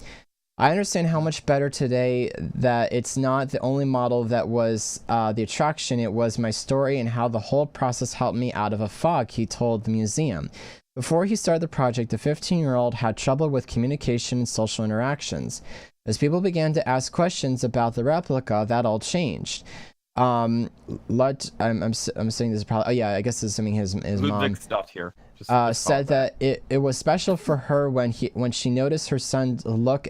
I understand how much better today that it's not the only model that was the attraction. It was my story and how the whole process helped me out of a fog, he told the museum. Before he started the project, the 15-year-old had trouble with communication and social interactions. As people began to ask questions about the replica, that all changed. I'm saying this is probably, oh yeah, I guess this is assuming his mom. Here. Said that it was special for her when she noticed her son look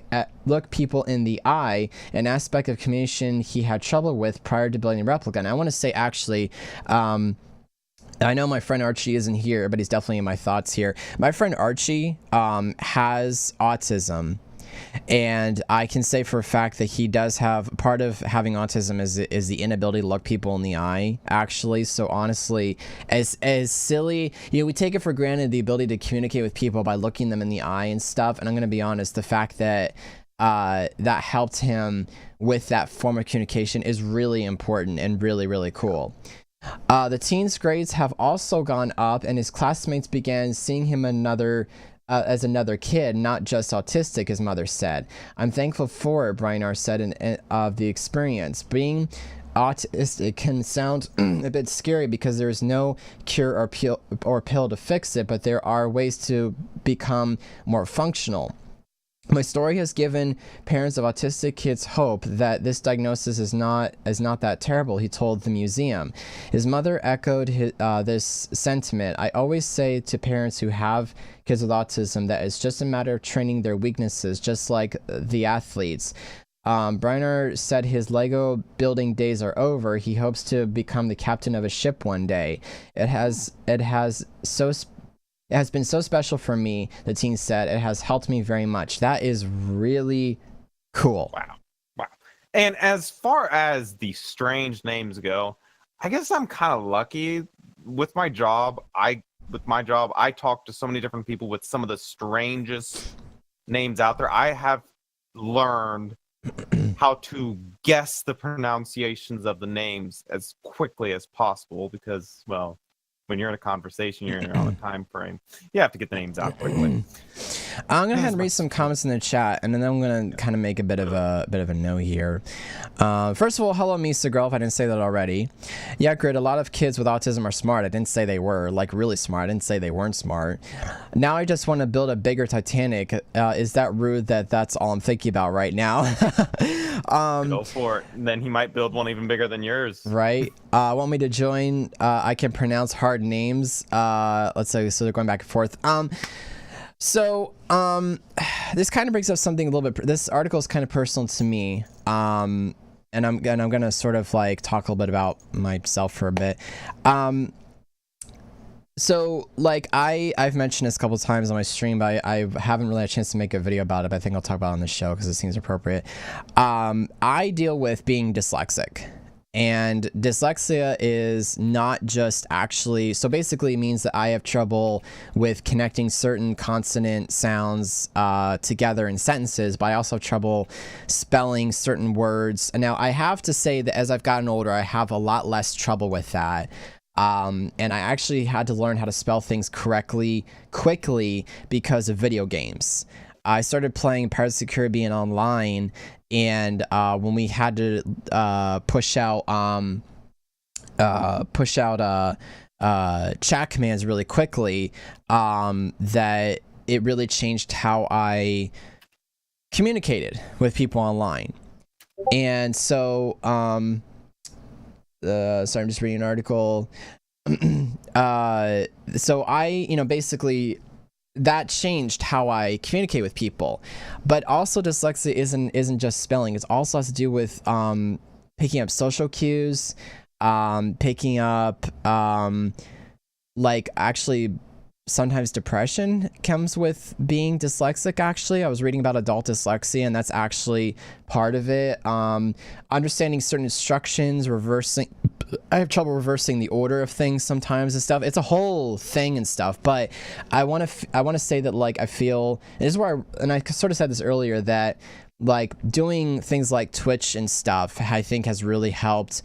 people in the eye, an aspect of communication he had trouble with prior to building the replica. And I want to say, actually, I know my friend Archie isn't here, but he's definitely in my thoughts here. My friend Archie has autism. And I can say for a fact that he does have, part of having autism is the inability to look people in the eye, actually. So honestly, as silly, we take it for granted, the ability to communicate with people by looking them in the eye and stuff. And I'm going to be honest, the fact that that helped him with that form of communication is really important and really, really cool. The teen's grades have also gone up, and his classmates began seeing him as another kid, not just autistic, his mother said. I'm thankful for it, Brian R. said, of the experience. Being autistic can sound a bit scary because there is no cure or pill to fix it, but there are ways to become more functional. My story has given parents of autistic kids hope that this diagnosis is not that terrible, he told the museum. His mother echoed this sentiment. I always say to parents who have kids with autism that it's just a matter of training their weaknesses, just like the athletes. Briner said his Lego building days are over. He hopes to become the captain of a ship one day. It has so It has been so special for me, the teen said. It has helped me very much. That is really cool. Wow. And as far as the strange names go, I guess I'm kind of lucky with my job. I talk to so many different people with some of the strangest names out there. I have learned how to guess the pronunciations of the names as quickly as possible because, well, when you're in a conversation, you're on a time frame. You have to get the names out quickly. I'm gonna go ahead and read some comments in the chat, and then I'm gonna kind of make a bit of a note here. First of all, hello, Misa girl. If I didn't say that already, yeah, Grid. A lot of kids with autism are smart. I didn't say they were like really smart. I didn't say they weren't smart. Now I just want to build a bigger Titanic. Is that rude? That's all I'm thinking about right now. Go for it. And then he might build one even bigger than yours. Right. Want me to join? I can pronounce hard names. Let's say so. They're going back and forth. So, this kind of brings up something a little bit. This article is kind of personal to me. And I'm gonna sort of like talk a little bit about myself for a bit. So like I've mentioned this a couple of times on my stream, but I haven't really had a chance to make a video about it. But I think I'll talk about it on the show because it seems appropriate. I deal with being dyslexic. And dyslexia is not just actually, so basically it means that I have trouble with connecting certain consonant sounds together in sentences, but I also have trouble spelling certain words. And now I have to say that as I've gotten older, I have a lot less trouble with that. And I actually had to learn how to spell things correctly quickly because of video games. I started playing Pirates of the Caribbean online, and when we had to push out chat commands really quickly, that it really changed how I communicated with people online. And so, sorry, I'm just reading an article. So I, basically, that changed how I communicate with people. But also dyslexia isn't just spelling. It also has to do with picking up social cues, picking up like actually sometimes depression comes with being dyslexic. Actually, I was reading about adult dyslexia, and that's actually part of it. Understanding certain instructions, I have trouble reversing the order of things sometimes and stuff. It's a whole thing and stuff. But I want to say that like I feel, and this is where I sort of said this earlier, that like doing things like Twitch and stuff, I think has really helped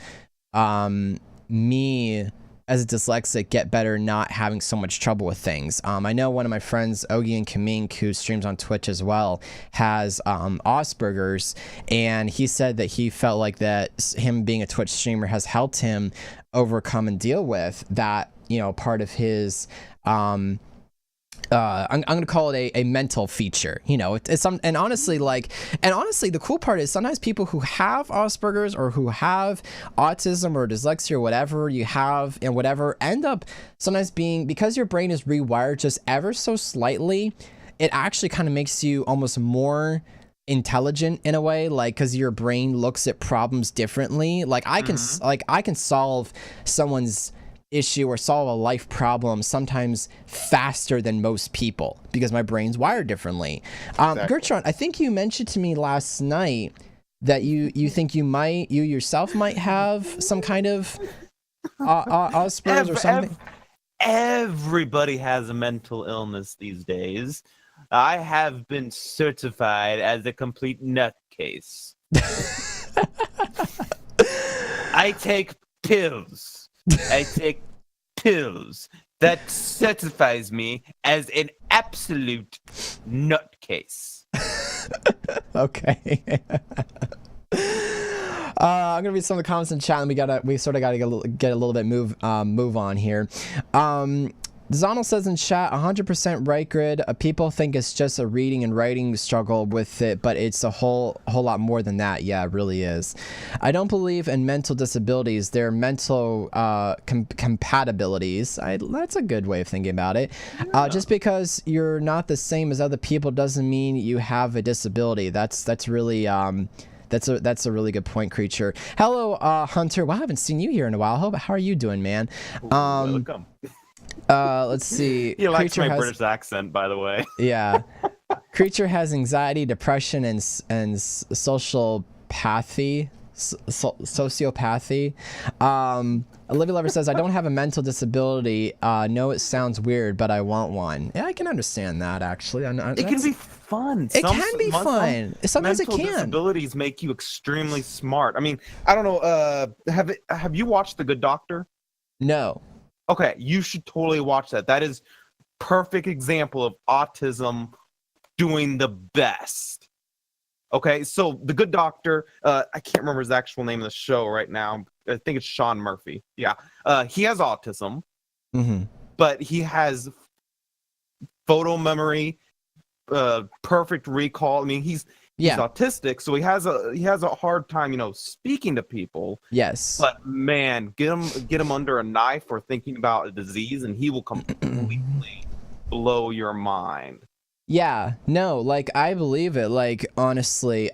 me as a dyslexic get better not having so much trouble with things. I know one of my friends, Ogie and Kamink, who streams on Twitch as well, has Asperger's, and he said that he felt like that him being a Twitch streamer has helped him overcome and deal with that, part of his I'm gonna call it a mental feature. It's some, and honestly, the cool part is sometimes people who have Asperger's or who have autism or dyslexia or whatever you have and whatever end up sometimes being, because your brain is rewired just ever so slightly, it actually kind of makes you almost more intelligent in a way, like because your brain looks at problems differently. Like I can solve someone's issue or solve a life problem sometimes faster than most people because my brain's wired differently. Exactly. Gertrude, I think you mentioned to me last night that you think you yourself might have some kind of Asperger's or something. Everybody has a mental illness these days. I have been certified as a complete nutcase. I take pills. That certifies me as an absolute nutcase. Okay. I'm gonna read some of the comments in chat, and we sort of gotta get a little bit move on here. Zonal says in chat, 100% right, Grid. People think it's just a reading and writing struggle with it, but it's a whole lot more than that. Yeah, it really is. I don't believe in mental disabilities. They're mental compatibilities. That's a good way of thinking about it. Yeah. Just because you're not the same as other people doesn't mean you have a disability. That's really that's a really good point, Creature. Hello, Hunter. Well, I haven't seen you here in a while. How are you doing, man? Welcome. Let's see. He likes Creature my has, British accent, by the way. Yeah. Creature has anxiety, depression, and social pathy. Sociopathy. Olivia Lover says, I don't have a mental disability. No, it sounds weird, but I want one. Yeah, I can understand that, actually. It can be fun. It can be fun. Sometimes it can. Mental disabilities make you extremely smart. I mean, I don't know. Have you watched The Good Doctor? No. Okay, you should totally watch that. That is perfect example of autism doing the best. Okay, so The Good Doctor, I can't remember his actual name of the show right now. I think it's Sean Murphy. Yeah. He has autism, but he has photo memory, perfect recall. I mean, he's autistic, so he has a hard time, speaking to people. Yes. But man, get him under a knife or thinking about a disease, and he will completely blow your mind. Yeah, no, like I believe it, like honestly.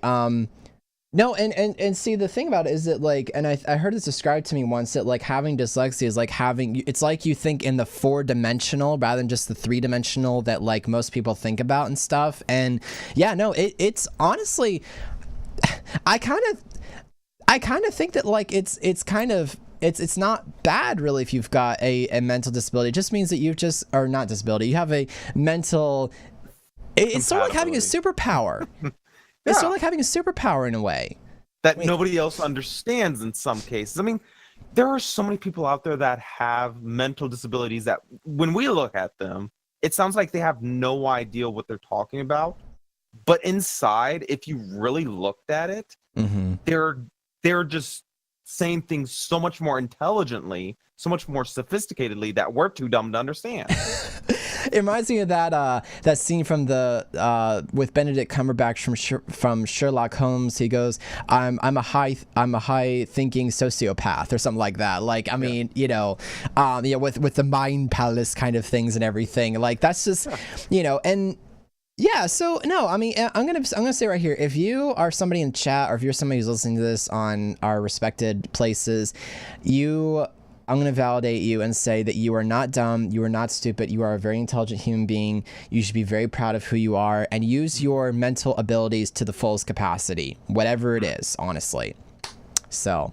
No, and see, the thing about it is that, like, and I heard this described to me once, that like having dyslexia is like it's like you think in the 4-dimensional rather than just the 3-dimensional that like most people think about and stuff. And yeah, no, it's honestly, I kind of think that like it's not bad really if you've got a mental disability. It just means that you you have a mental. It's sort of like having a superpower. It's sort of like having a superpower in a way that nobody else understands in some cases. I mean, there are so many people out there that have mental disabilities that when we look at them, it sounds like they have no idea what they're talking about. But inside, if you really looked at it, they're just saying things so much more intelligently, so much more sophisticatedly that we're too dumb to understand. It reminds me of that scene from the with Benedict Cumberbatch from Sherlock Holmes. He goes, "I'm a high thinking sociopath," or something like that. Like, I mean, with the mind palace kind of things and everything. Like, that's just, and. Yeah, so no, I mean, I'm gonna say right here, if you are somebody in chat or if you're somebody who's listening to this on our respected places, I'm going to validate you and say that you are not dumb, you are not stupid, you are a very intelligent human being. You should be very proud of who you are and use your mental abilities to the fullest capacity, whatever it is, honestly. So,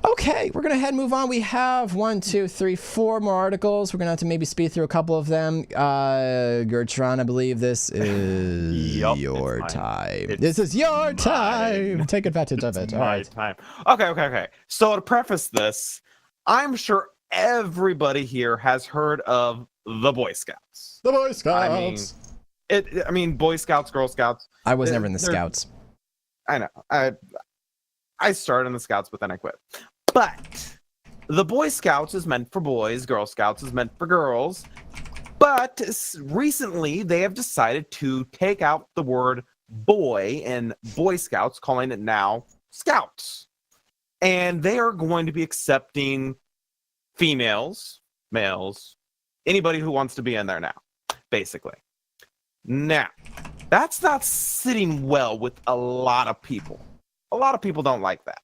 okay, we're going to head and move on. We have 4 more articles. We're going to have to maybe speed through a couple of them. Gertrude, I believe this is your time. This is your time. Take advantage of it. All right. Time. Okay. So to preface this, I'm sure everybody here has heard of the Boy Scouts. The Boy Scouts. I mean, Boy Scouts, Girl Scouts. I was never in the Scouts. I know. I started in the Scouts, but then I quit. But the Boy Scouts is meant for boys. Girl Scouts is meant for girls. But recently, they have decided to take out the word boy in Boy Scouts, calling it now Scouts. And they are going to be accepting females, males, anybody who wants to be in there now, basically. Now, that's not sitting well with a lot of people. A lot of people don't like that.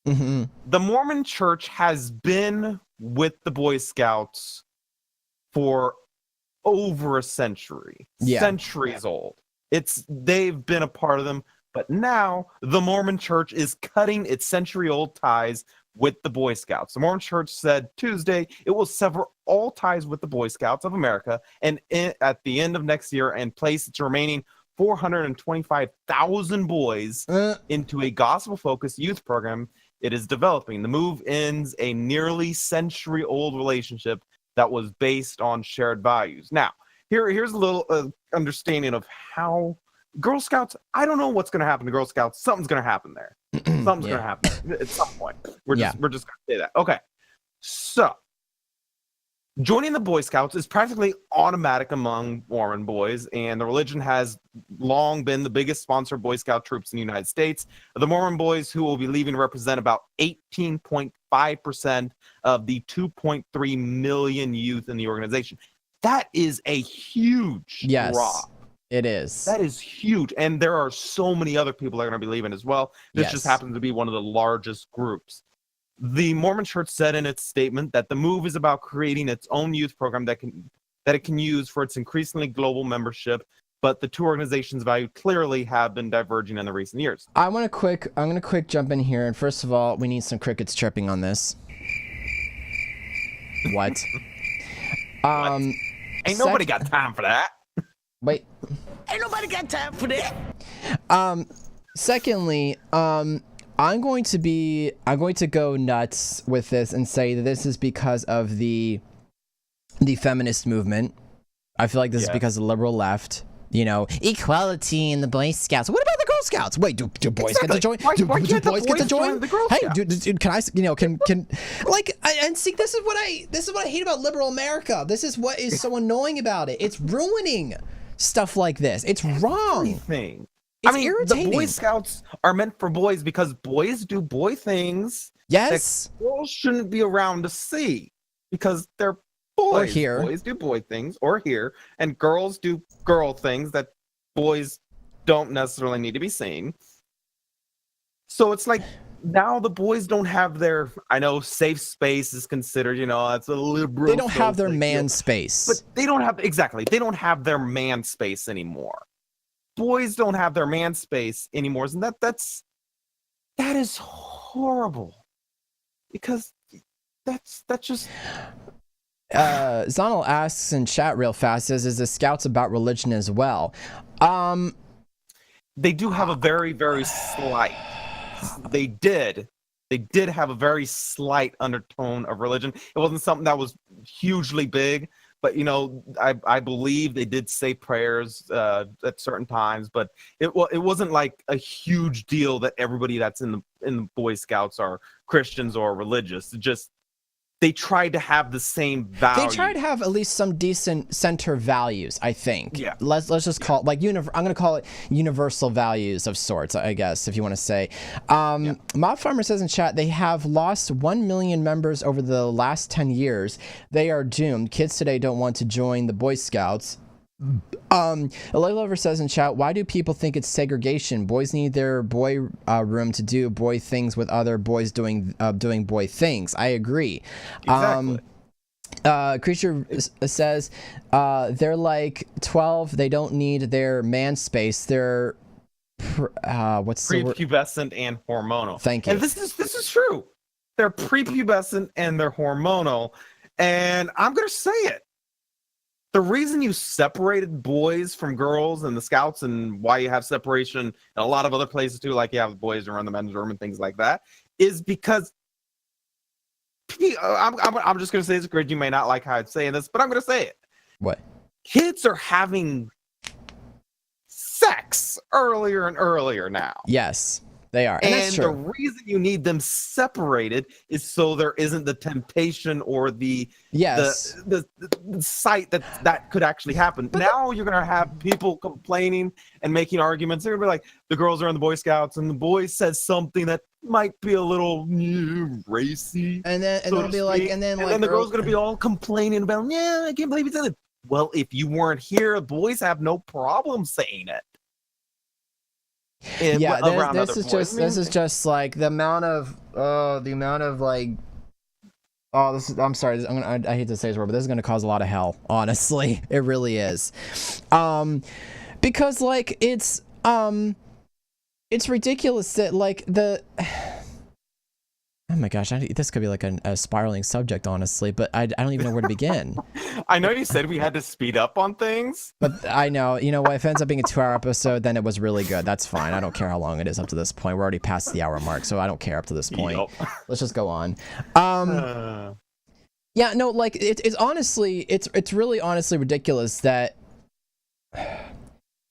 The Mormon Church has been with the Boy Scouts for over a century. Centuries old. They've been a part of them. But now the Mormon Church is cutting its century-old ties with the Boy Scouts. The Mormon Church said Tuesday it will sever all ties with the Boy Scouts of America and at the end of next year and place its remaining 425,000 boys into a gospel-focused youth program it is developing. The move ends a nearly century-old relationship that was based on shared values. Now, here's a little understanding of how Girl Scouts, I don't know what's going to happen to Girl Scouts. Something's going to happen there. Something's going to happen at some point. We're just going to say that. Okay. So, joining the Boy Scouts is practically automatic among Mormon boys, and the religion has long been the biggest sponsor of Boy Scout troops in the United States. The Mormon boys who will be leaving represent about 18.5% of the 2.3 million youth in the organization. That is a huge drop. It is. That is huge. And there are so many other people that are going to be leaving as well. This just happens to be one of the largest groups. The Mormon Church said in its statement that the move is about creating its own youth program that it can use for its increasingly global membership, but the two organizations' value clearly have been diverging in the recent years. I'm gonna quick jump in here, and first of all, we need some crickets chirping on this. What? Ain't nobody got time for that. Wait. Ain't nobody got time for that. Secondly, I'm going to go nuts with this and say that this is because of the feminist movement. I feel like this is because of the liberal left. You know, equality in the Boy Scouts. What about the Girl Scouts? Wait, do boys get to join? Do boys get to join? The Girl Hey, Scouts? can I? You know, can like? And see, this is what I hate about liberal America. This is what is so annoying about it. It's ruining stuff like this. It's wrong. Everything. It's irritating. The Boy Scouts are meant for boys because boys do boy things. Yes. That girls shouldn't be around to see because they're boys. Or here. Boys do boy things, or here, and girls do girl things that boys don't necessarily need to be seeing. So it's like now the boys don't have their, I know safe space is considered, you know, it's a liberal. They don't have their man space. But they don't have, exactly, they don't have their man space anymore. Boys don't have their man space anymore, and that is horrible. Because that's just Zonal asks in chat real fast, is the Scouts about religion as well? They do have a very, very slight. They did have a very slight undertone of religion. It wasn't something that was hugely big, but you know, I believe they did say prayers at certain times, but it wasn't like a huge deal that everybody that's in the Boy Scouts are Christians or religious. It just they tried to have the same value. They tried to have at least some decent center values, I think. Yeah. Let's just call it like I'm going to call it universal values of sorts, I guess, if you want to say. Mob Farmer says in chat they have lost 1 million members over the last 10 years. They are doomed. Kids today don't want to join the Boy Scouts. Lover says in chat, why do people think it's segregation? Boys need their boy room to do boy things with other boys doing boy things. I agree. Exactly. Creature says they're like 12. They don't need their man space. They're what's the word? Prepubescent and hormonal. Thank you. And this is true. They're prepubescent and they're hormonal, and I'm gonna say it. The reason you separated boys from girls in the Scouts and why you have separation in a lot of other places too, like you have boys around the men's room and things like that, is because I'm just going to say this, Grid. You may not like how I'm saying this, but I'm going to say it. What? Kids are having sex earlier and earlier now. Yes. They are, and that's true. The reason you need them separated is so there isn't the temptation or the sight that could actually happen. But now you're gonna have people complaining and making arguments. They're gonna be like, the girls are in the Boy Scouts, and the boy says something that might be a little racy, and then it'll be like, and then the girl's gonna be all complaining about, yeah, I can't believe he said it. Well, if you weren't here, boys have no problem saying it. This is just like the amount of like, I'm sorry, I hate to say this word, but this is gonna cause a lot of hell, honestly. It really is. Because like it's ridiculous that like oh my gosh, this could be like a spiraling subject, honestly, but I don't even know where to begin. I know you said we had to speed up on things. But I know, you know what, if it ends up being a 2-hour episode, then it was really good. That's fine. I don't care how long it is up to this point. We're already past the hour mark, so I don't care up to this point. Yep. Let's just go on. Yeah, no, like it's honestly, it's really honestly ridiculous that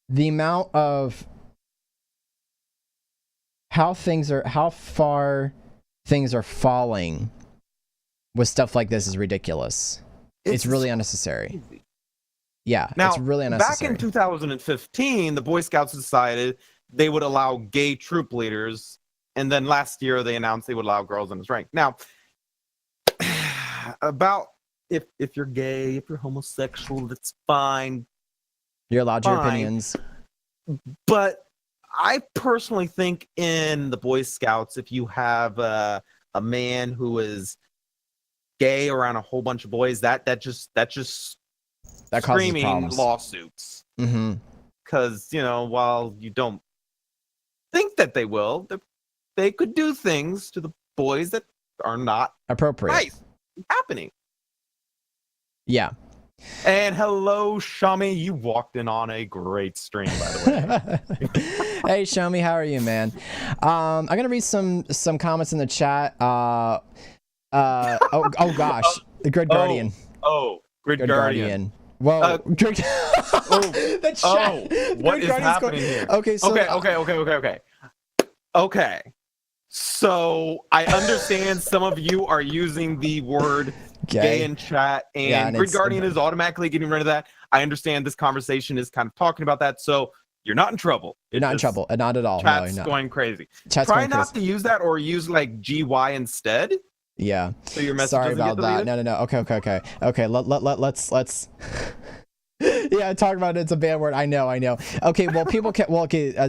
the amount of how far things are falling with stuff like this is ridiculous. It's really unnecessary. Crazy. Yeah, now, it's really unnecessary. Back in 2015, the Boy Scouts decided they would allow gay troop leaders, and then last year they announced they would allow girls in this rank. Now, about if you're gay, if you're homosexual, that's fine. You're allowed your opinions. But I personally think in the Boy Scouts, if you have a man who is gay around a whole bunch of boys, that causes screaming problems. lawsuits. Mm-hmm. Because, while you don't think that they will, they could do things to the boys that are not Appropriate. nice happening. Yeah. And hello, Shami. You walked in on a great stream, by the way. Hey, Shami, how are you, man? I'm gonna read some comments in the chat. Oh gosh, the Grid Guardian. Grid Guardian. Whoa. The chat. What is happening here? Okay, so Okay. So I understand some of you are using the word gay in chat, and Grid Guardian is automatically getting rid of that. I understand this conversation is kind of talking about that, so you're not in trouble. You're not in trouble, not at all. Chat's no, going crazy. Chat's Try going not crazy. to use that, or use like GY instead. Yeah. So your message Sorry doesn't about get that. deleted? No. Okay. Let's. Yeah, talk about it's a bad word. I know. Okay, well, people kept. Well, okay. Quick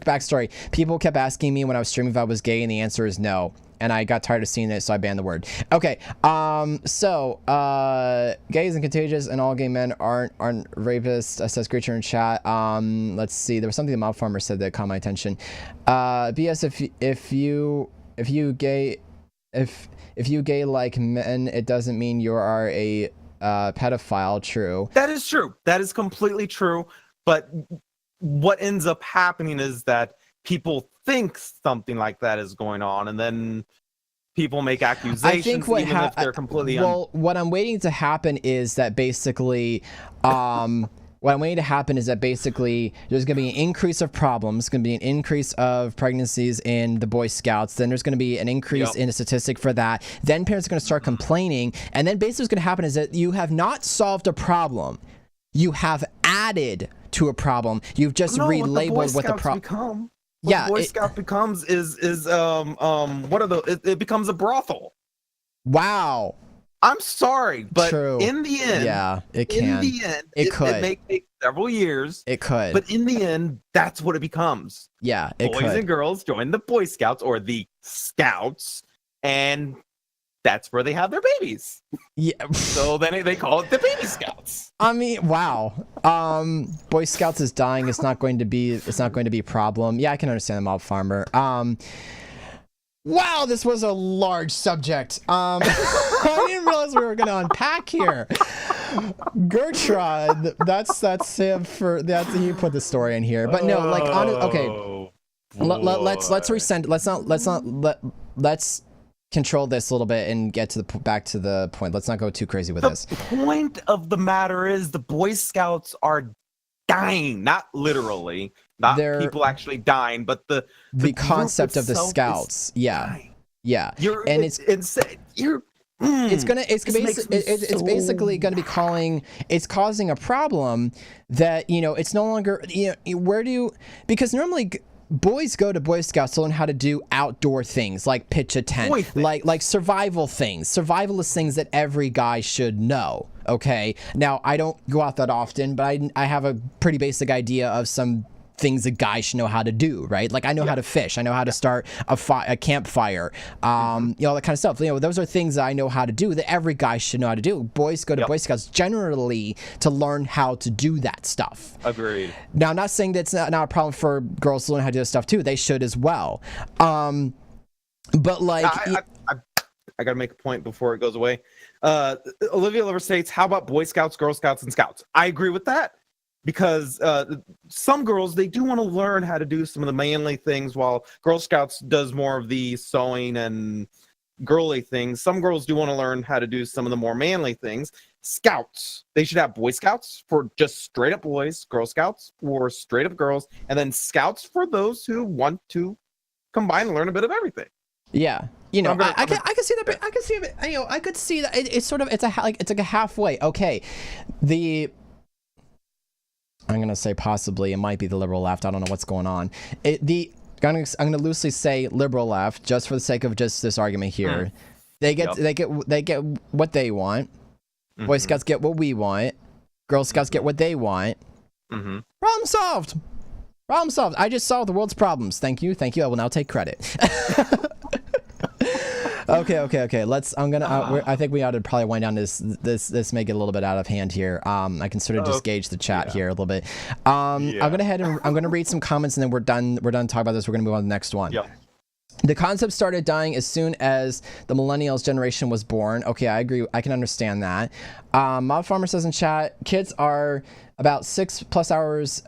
backstory. People kept asking me when I was streaming if I was gay, and the answer is no. And I got tired of seeing it, so I banned the word. Okay. So, gays and contagious, and all gay men aren't rapists. Says creature in chat. Let's see. There was something the mob farmer said that caught my attention. BS. If you gay like men, it doesn't mean you are a pedophile. True. That is true. That is completely true. But what ends up happening is that people think something like that is going on, and then people make accusations. I think even if they're completely what I'm waiting to happen is that basically what I'm waiting to happen is that basically there's going to be an increase of problems, going to be an increase of pregnancies in the Boy Scouts. Then there's going to be an increase in a statistic for that. Then parents are going to start complaining. And then basically what's going to happen is that you have not solved a problem. You have added to a problem. You've just relabeled what the problem. What the Boy Scout becomes is it becomes a brothel. Wow. I'm sorry, but True. In the end, it can. In the end, it could. It may take several years. It could. But in the end, that's what it becomes. Yeah, it could. Boys and girls join the Boy Scouts or the Scouts, and that's where they have their babies. Yeah. So then they call it the Baby Scouts. I mean, wow. Boy Scouts is dying. It's not going to be a problem. Yeah, I can understand the mob farmer. Wow, this was a large subject. I didn't realize we were going to unpack here. Gertrude, that's him for that's he put the story in here. But no, like okay. Let's resend. Let's control this a little bit and get to back to the point. Let's not go too crazy with this. The point of the matter is the Boy Scouts are dying, not literally. Not people actually dying, but the concept of the Scouts. Yeah. It's basically going to be causing a problem that it's no longer because normally boys go to Boy Scouts to learn how to do outdoor things like pitch a tent, like survival things, survivalist things that every guy should know. Okay, now I don't go out that often, but I have a pretty basic idea of some things a guy should know how to do, right? Like I know how to fish, I know how to start a campfire, all that kind of stuff. Those are things that I know how to do that every guy should know how to do. Boys go to Boy Scouts generally to learn how to do that stuff. Agreed. Now, I'm not saying that's not a problem for girls to learn how to do this stuff too. They should as well. But like, I gotta make a point before it goes away. Olivia Lover states, "How about Boy Scouts, Girl Scouts, and Scouts?" I agree with that. Because some girls, they do want to learn how to do some of the manly things, while Girl Scouts does more of the sewing and girly things. Some girls do want to learn how to do some of the more manly things. Scouts, they should have Boy Scouts for just straight up boys, Girl Scouts for straight up girls, and then Scouts for those who want to combine and learn a bit of everything. Yeah. I can see that. I can see it. I could see that. It's like a halfway. Okay. I'm gonna say possibly it might be the liberal left. I don't know what's going on. I'm gonna loosely say liberal left just for the sake of just this argument here. They get what they want. Boy Scouts get what we want. Girl Scouts get what they want. Problem solved. Problem solved. I just solved the world's problems. Thank you. I will now take credit. Okay. I think we ought to probably wind down this may get a little bit out of hand here. I can sort of just gauge the chat here a little bit. I'm gonna read some comments and then we're done talking about this. We're gonna move on to the next one. Yep. The concept started dying as soon as the millennials generation was born. Okay, I agree. I can understand that. Mob Farmer says in chat, kids are about 6+ hours.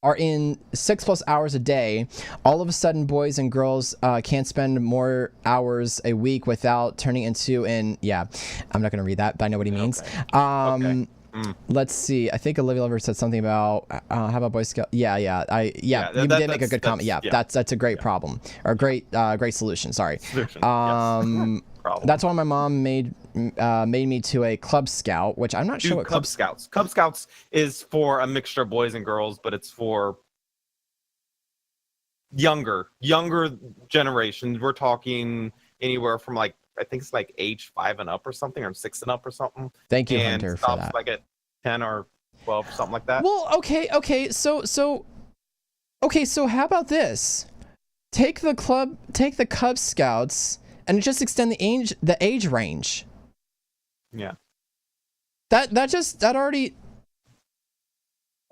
Are in 6+ hours a day. All of a sudden, boys and girls can't spend more hours a week without turning into an. Yeah, I'm not gonna read that, but I know what he means. Okay. Let's see. I think Olivia Lover said something about how about Boy Scout? Yeah. You did make a good comment. Yeah, that's a great problem or great solution. Sorry. Solution. That's why my mom made me to a Club Scout, which I'm not sure what Cub Scouts. Cub Scouts is for a mixture of boys and girls, but it's for younger generations. We're talking anywhere from like I think it's like age 5 and up or something, or 6 and up or something. Thank you, Hunter, for that. Like at 10 or 12, something like that. Well, okay. So how about this? Take the Cub Scouts and just extend the age range. Yeah. That already.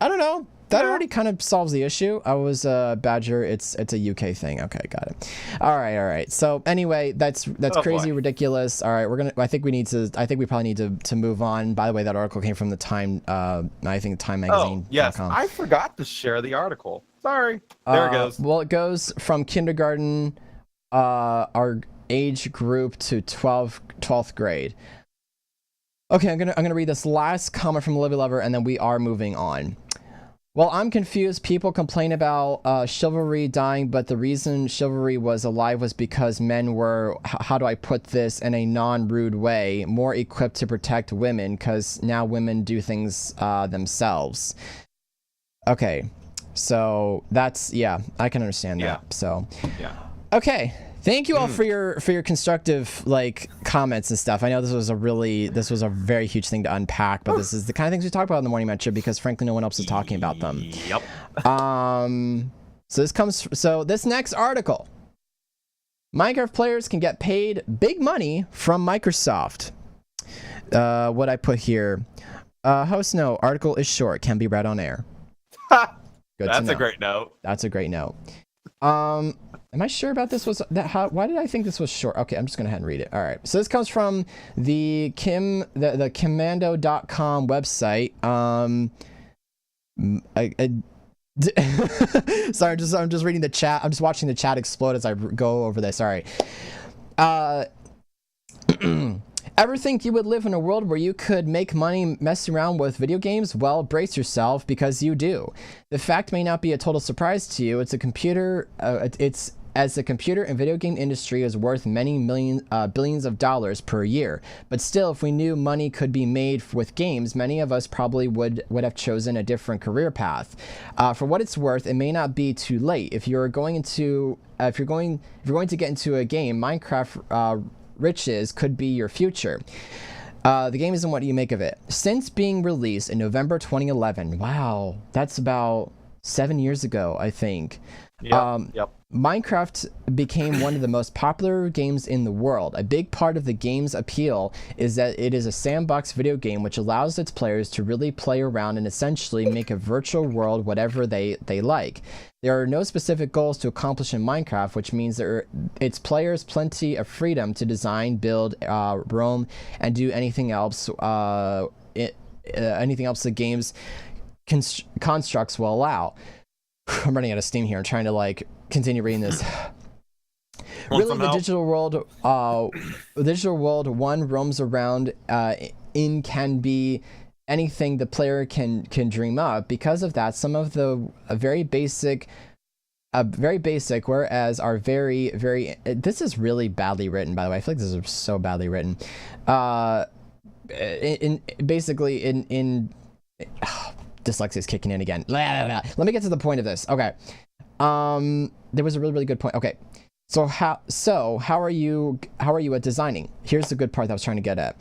I don't know. That already kind of solves the issue. I was Badger. It's a UK thing. Okay, got it. All right. So anyway, that's crazy, ridiculous. All right, I think we probably need to move on. By the way, that article came from the Time. I think Time Magazine. Oh yes, I forgot to share the article. Sorry. There it goes. Well, it goes from kindergarten, our age group to 12th grade. Okay, I'm gonna read this last comment from Olivia Lover, and then we are moving on. Well, I'm confused. People complain about chivalry dying, but the reason chivalry was alive was because men were, how do I put this in a non-rude way, more equipped to protect women, because now women do things themselves. Okay, so that's, I can understand that. So, okay. Thank you all for your constructive comments and stuff. I know this was a very huge thing to unpack, but this is the kind of things we talk about in the Morning Metro because frankly no one else is talking about them. Yep. So this next article, Minecraft players can get paid big money from Microsoft. What I put here, host note, article is short, can be read on air. That's a great note. That's a great note. Am I sure about this? Why did I think this was short? Okay, I'm just going to head and read it. All right. So this comes from the Commando.com website. Sorry, I'm just reading the chat. I'm just watching the chat explode as I go over this. All right. Ever think you would live in a world where you could make money messing around with video games? Well, brace yourself because you do. The fact may not be a total surprise to you. As the computer and video game industry is worth many billions of dollars per year. But still, if we knew money could be made with games, many of us probably would have chosen a different career path. For what it's worth, it may not be too late. If you're going to get into a game, Minecraft riches could be your future. The game isn't what you make of it. Since being released in November 2011, wow, that's about 7 years ago, I think. Yep. Minecraft became one of the most popular games in the world. A big part of the game's appeal is that it is a sandbox video game which allows its players to really play around and essentially make a virtual world whatever they like. There are no specific goals to accomplish in Minecraft, which means its players plenty of freedom to design, build, roam, and do anything else. Anything else the game's constructs will allow. I'm running out of steam here. I'm trying to continue reading this. Really, the digital world one roams around in can be anything the player can dream up. Because of that, some of the very basic, whereas are very, very. This is really badly written, by the way. I feel like this is so badly written. Dyslexia is kicking in again. Let me get to the point of this. Okay. There was a really, really good point. Okay. How are you at designing? Here's the good part that I was trying to get at.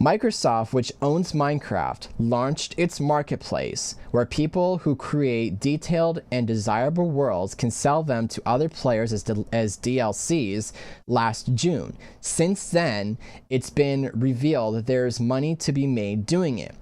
Microsoft, which owns Minecraft, launched its marketplace where people who create detailed and desirable worlds can sell them to other players as DLCs last June. Since then, it's been revealed that there's money to be made doing it.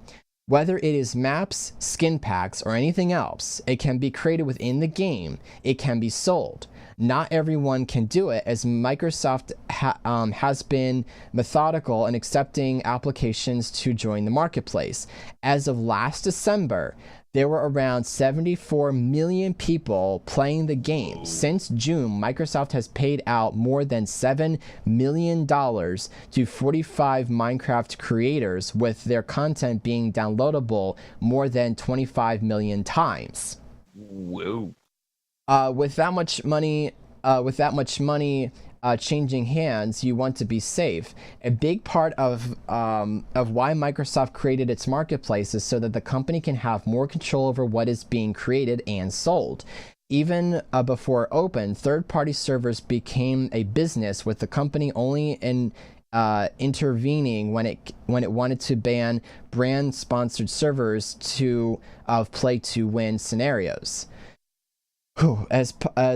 Whether it is maps, skin packs, or anything else, it can be created within the game. It can be sold. Not everyone can do it, as Microsoft has been methodical in accepting applications to join the marketplace. As of last December, there were around 74 million people playing the game. Since June, Microsoft has paid out more than $7 million to 45 Minecraft creators, with their content being downloadable more than 25 million times. Whoa. With that much money changing hands, you want to be safe. A big part of why Microsoft created its marketplace is so that the company can have more control over what is being created and sold. Even before open, third-party servers became a business, with the company only intervening when it wanted to ban brand-sponsored servers of play-to-win scenarios. As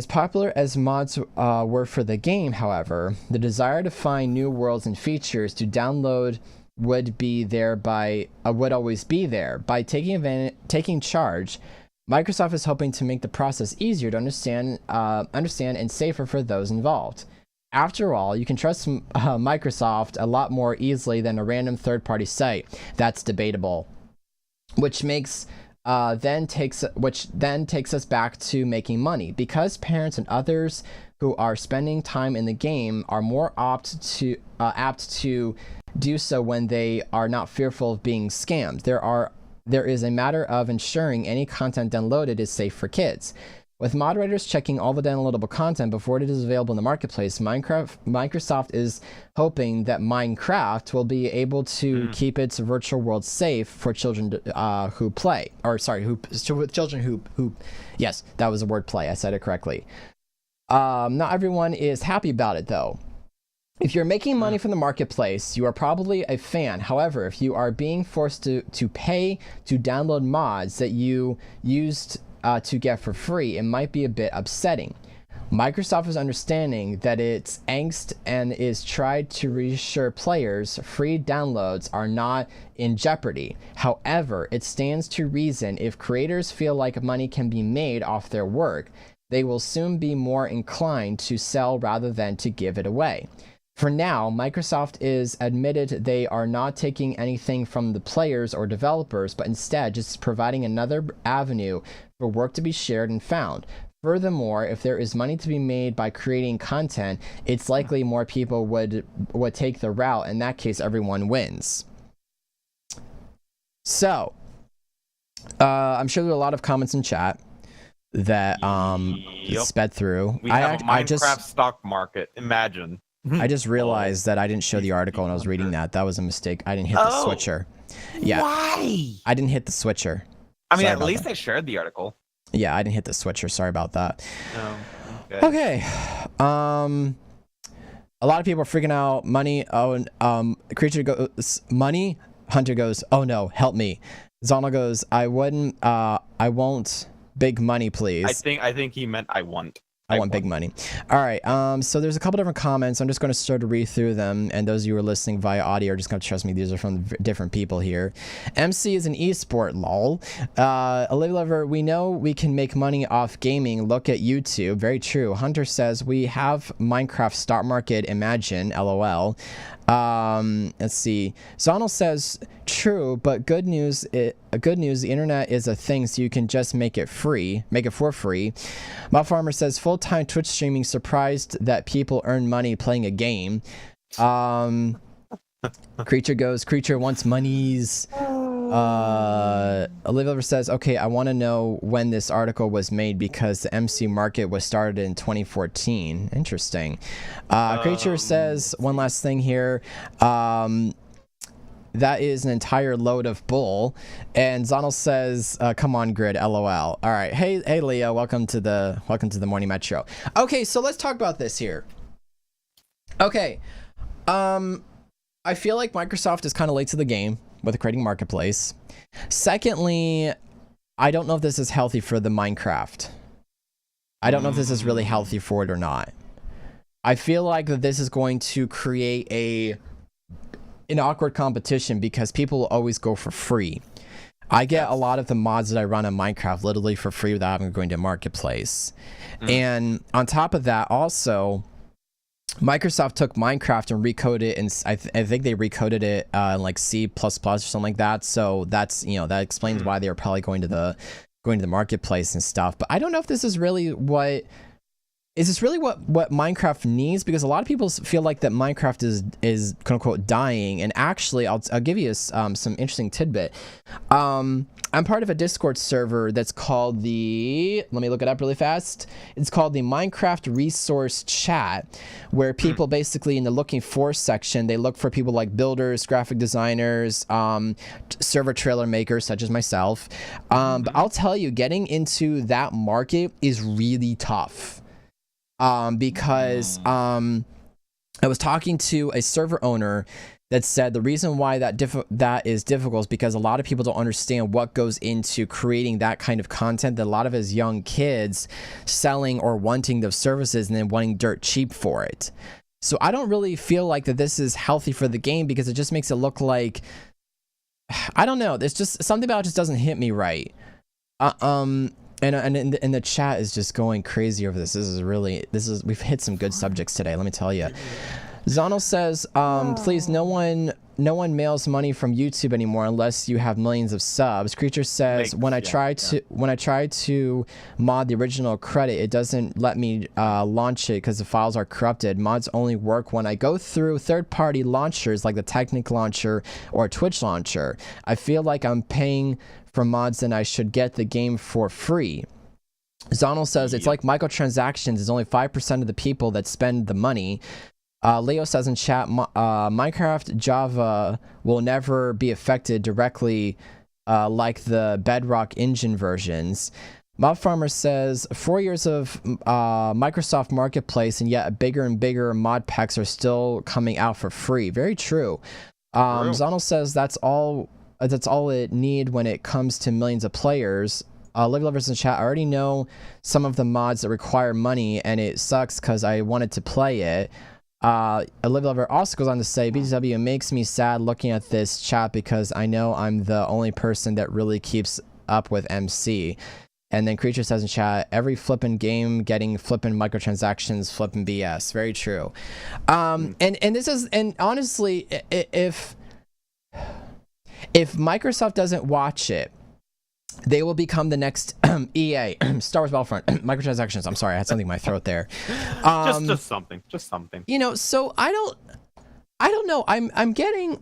popular as mods were for the game, however, the desire to find new worlds and features to download would always be there. By taking charge, Microsoft is hoping to make the process easier to understand and safer for those involved. After all, you can trust Microsoft a lot more easily than a random third-party site. That's debatable, which then takes us back to making money. Because parents and others who are spending time in the game are more apt to do so when they are not fearful of being scammed. There is a matter of ensuring any content downloaded is safe for kids. With moderators checking all the downloadable content before it is available in the marketplace, Microsoft is hoping that Minecraft will be able to keep its virtual world safe for children who play. Children who. Yes, that was a word play. I said it correctly. Not everyone is happy about it, though. If you're making money from the marketplace, you are probably a fan. However, if you are being forced to pay to download mods that you used to get for free, it might be a bit upsetting. Microsoft is understanding that its angst and is tried to reassure players free downloads are not in jeopardy. However, it stands to reason if creators feel like money can be made off their work, they will soon be more inclined to sell rather than to give it away. For now, Microsoft is admitted they are not taking anything from the players or developers, but instead just providing another avenue for work to be shared and found. Furthermore, if there is money to be made by creating content, it's likely more people would take the route. In that case, everyone wins. So, I'm sure there are a lot of comments in chat that sped through. We have a Minecraft stock market. Imagine. I just realized that I didn't show the article when I was reading that. That was a mistake. I didn't hit the switcher. Yeah. Why? I didn't hit the switcher. I mean, at least I shared the article. Yeah, I didn't hit the switcher. Sorry about that. Oh, okay. A lot of people are freaking out. Money. Oh, Creature goes, money. Hunter goes, oh no, help me. Zonal goes, I won't. Big money, please. I think he meant I want. I want big money. All right. So there's a couple different comments. I'm just going to start to read through them. And those of you who are listening via audio are just going to trust me. These are from different people here. MC is an esport, lol. Olivia Lover, we know we can make money off gaming. Look at YouTube. Very true. Hunter says we have Minecraft stock market. Imagine, lol. Let's see. Zonal says true, but good news. The internet is a thing, so you can just make it for free. My Farmer says full-time Twitch streaming. Surprised that people earn money playing a game. Creature goes. Creature wants monies. Olivia says, okay, I want to know when this article was made because the MC market was started in 2014. Interesting. Creature says, one last thing here. That is an entire load of bull. And Zonal says, come on, Grid, LOL. All right. Hey, Leo, welcome to the Morning Metro. Okay, so let's talk about this here. Okay. I feel like Microsoft is kind of late to the game with creating Marketplace. Secondly, I don't know if this is healthy for the Minecraft. I don't know if this is really healthy for it or not. I feel like that this is going to create an awkward competition because people will always go for free. I get a lot of the mods that I run on Minecraft literally for free without having to go into Marketplace. And on top of that, also, Microsoft took Minecraft and recoded it, and I think they recoded it in like C++ or something like that. So that's, you know, that explains why they were probably going to the Marketplace and stuff. But I don't know if this is really what Minecraft needs, because a lot of people feel like that Minecraft is quote unquote dying. And actually, I'll give you some interesting tidbit. I'm part of a Discord server that's called let me look it up really fast. It's called the Minecraft Resource Chat, where people basically in the looking for section, they look for people like builders, graphic designers, server trailer makers such as myself. But I'll tell you, getting into that market is really tough. Because I was talking to a server owner that said the reason why that is difficult is because a lot of people don't understand what goes into creating that kind of content, that a lot of his young kids selling or wanting those services and then wanting dirt cheap for it. So I don't really feel like that this is healthy for the game, because it just makes it look like, I don't know, there's just something about it just doesn't hit me right. And the chat is just going crazy over this. We've hit some good subjects today, let me tell you. Zonal says, please, no one mails money from YouTube anymore unless you have millions of subs. Creature says, when I try to mod the original credit, it doesn't let me launch it because the files are corrupted. Mods only work when I go through third-party launchers like the Technic launcher or Twitch launcher. I feel like I'm paying for mods and I should get the game for free. Zonal says, it's like microtransactions. It's only 5% of the people that spend the money. Leo says in chat, Minecraft Java will never be affected directly like the Bedrock engine versions. Mob Farmer says, 4 years of Microsoft Marketplace, and yet bigger and bigger mod packs are still coming out for free. Very true. Zonal says that's all it need when it comes to millions of players. Live Lovers in chat, I already know some of the mods that require money, and it sucks because I wanted to play it. A Live Lover also goes on to say, BTW, it makes me sad looking at this chat because I know I'm the only person that really keeps up with MC. And then Creature says in chat, every flippin' game getting flippin' microtransactions, flippin' BS. Very true. And honestly, if Microsoft doesn't watch it, they will become the next EA, Star Wars Battlefront, microtransactions. I'm sorry, I had something in my throat there. Just something. You know, so I don't know. I'm getting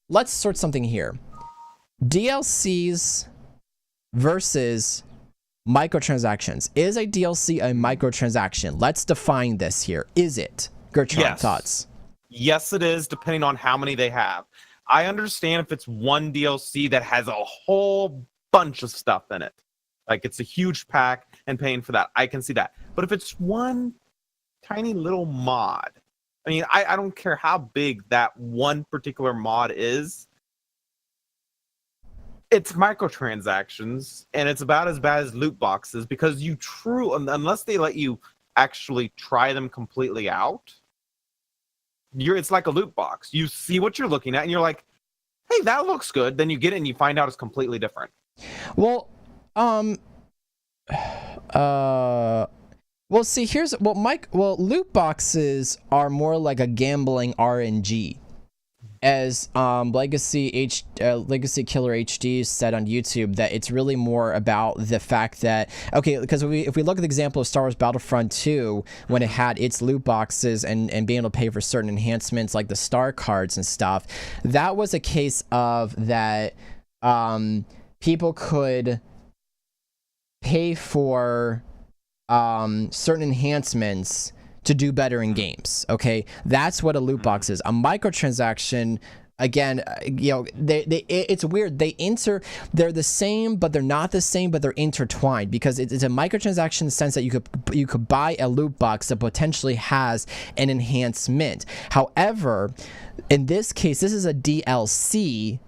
let's sort something here. DLCs versus microtransactions. Is a DLC a microtransaction? Let's define this here. Is it? Gertrude, thoughts? Yes, it is, depending on how many they have. I understand if it's one DLC that has a whole bunch of stuff in it. Like, it's a huge pack and paying for that. I can see that. But if it's one tiny little mod, I mean, I don't care how big that one particular mod is. It's microtransactions, and it's about as bad as loot boxes, because unless they let you actually try them completely out, it's like a loot box. You see what you're looking at and you're like, hey, that looks good. Then you get it and you find out it's completely different. Well, see, loot boxes are more like a gambling RNG. As Legacy Killer HD said on YouTube, that it's really more about the fact that, because if we look at the example of Star Wars Battlefront 2, when it had its loot boxes and being able to pay for certain enhancements like the star cards and stuff, that was a case of that people could pay for certain enhancements to do better in games. Okay, that's what a loot box is. A microtransaction again, it's weird. They're the same, but they're not the same, but they're intertwined because it's a microtransaction in the sense that you could buy a loot box that potentially has an enhancement. However, in this case, this is a DLC.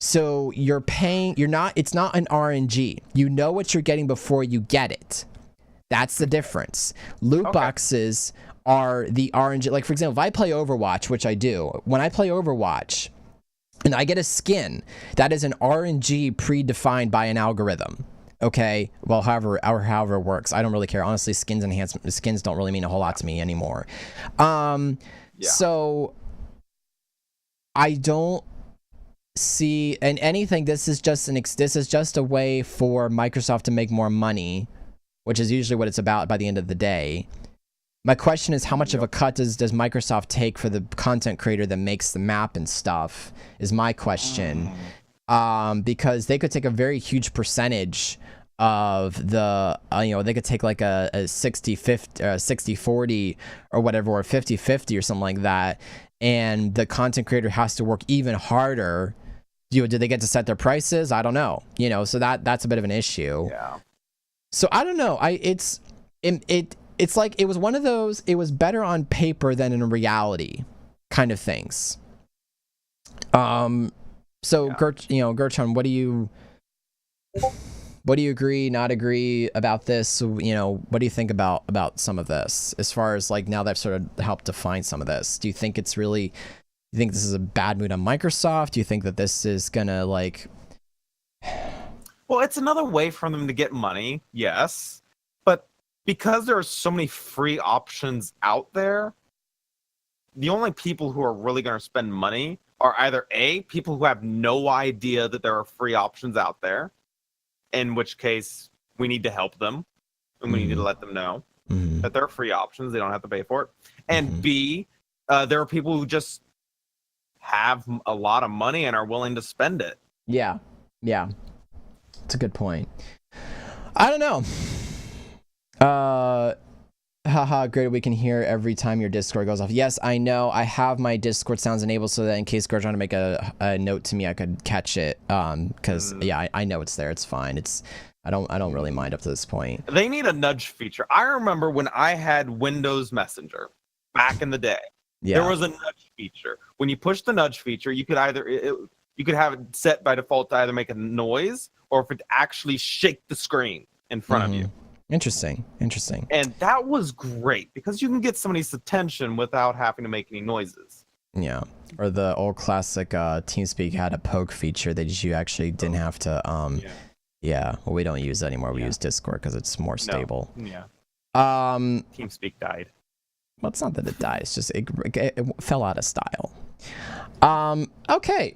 So it's not an RNG. You know what you're getting before you get it. That's the difference. Loot boxes are the RNG. Like, for example, if I play Overwatch, which I do, when I play Overwatch and I get a skin, that is an RNG predefined by an algorithm. Okay? Well, however it works. I don't really care. Honestly, skins don't really mean a whole lot to me anymore. So I don't see in anything. This is just a way for Microsoft to make more money, which is usually what it's about by the end of the day. My question is, how much of a cut does Microsoft take for the content creator that makes the map and stuff, is my question. Because they could take a very huge percentage of the, they could take like a 60-50, 60-40 or whatever, or 50-50 or something like that. And the content creator has to work even harder. Do they get to set their prices? I don't know. So that's a bit of an issue. Yeah. So I don't know. It's like it was one of those. It was better on paper than in reality, kind of things. So Gertrude, what do you agree, not agree about this? What do you think about some of this? As far as like now that I've sort of helped define some of this, do you think this is a bad move on Microsoft? Do you think that this is gonna like? Well, it's another way for them to get money, yes. But because there are so many free options out there, the only people who are really going to spend money are either A, people who have no idea that there are free options out there, in which case we need to help them, and we need to let them know that there are free options. They don't have to pay for it. And B, there are people who just have a lot of money and are willing to spend it. Yeah. That's a good point. I don't know. Haha, great. We can hear every time your Discord goes off. Yes, I know. I have my Discord sounds enabled so that in case Gord's trying to make a note to me, I could catch it. Because I know it's there. It's fine. I don't really mind up to this point. They need a nudge feature. I remember when I had Windows Messenger back in the day. Yeah. There was a nudge feature. When you push the nudge feature, you could you could have it set by default to either make a noise or if it actually shake the screen in front of you. Interesting. And that was great because you can get somebody's attention without having to make any noises. Yeah. Or the old classic TeamSpeak had a poke feature that you actually didn't have to well, we don't use that anymore. We use Discord because it's more stable. TeamSpeak died. Well, it's not that it died. It's just it fell out of style. Okay.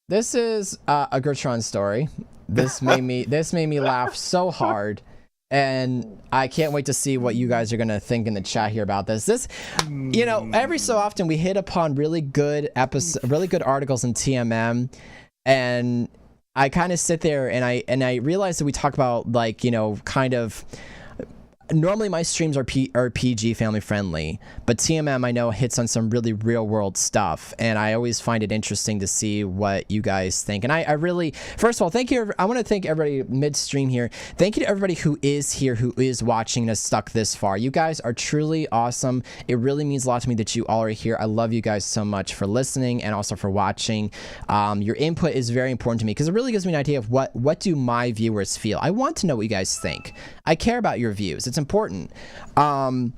This is a Gertron story. This made me laugh so hard, and I can't wait to see what you guys are gonna think in the chat here about this. Every so often we hit upon really good articles in TMM, and I kind of sit there and I realize that we talk about like kind of. Normally my streams are PG family friendly, but TMM I know hits on some really real world stuff, and I always find it interesting to see what you guys think. And I really, first of all, thank you. I want to thank everybody midstream here. Thank you to everybody who is here, who is watching and has stuck this far. You guys are truly awesome. It really means a lot to me that you all are here. I love you guys so much for listening and also for watching. Your input is very important to me because it really gives me an idea of what do my viewers feel. I want to know what you guys think. I care about your views. It's important. So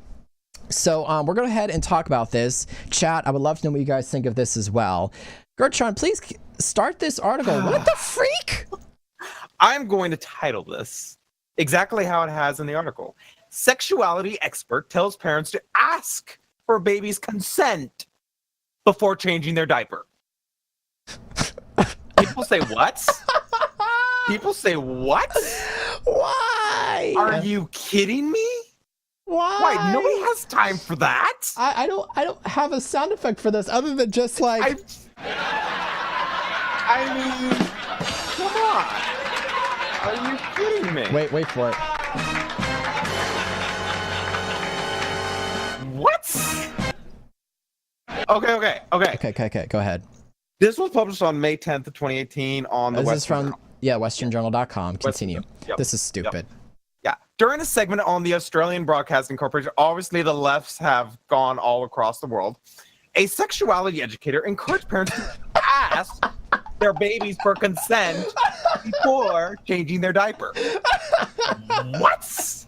we're going to go ahead and talk about this. Chat, I would love to know what you guys think of this as well. Gertron, please start this article. What the freak? I'm going to title this exactly how it has in the article. Sexuality expert tells parents to ask for a baby's consent before changing their diaper. People say what? People say what? Why? Are you kidding me? Why? Nobody has time for that. I don't have a sound effect for this other than just like. I mean, come on. Are you kidding me? Wait for it. What? Okay. Okay. Go ahead. This was published on May 10th of 2018 on the This is from Journal. westernjournal.com. Continue. Yep. This is stupid. Yeah. During a segment on the Australian Broadcasting Corporation, obviously the lefts have gone all across the world. A sexuality educator encouraged parents to ask their babies for consent before changing their diaper. What?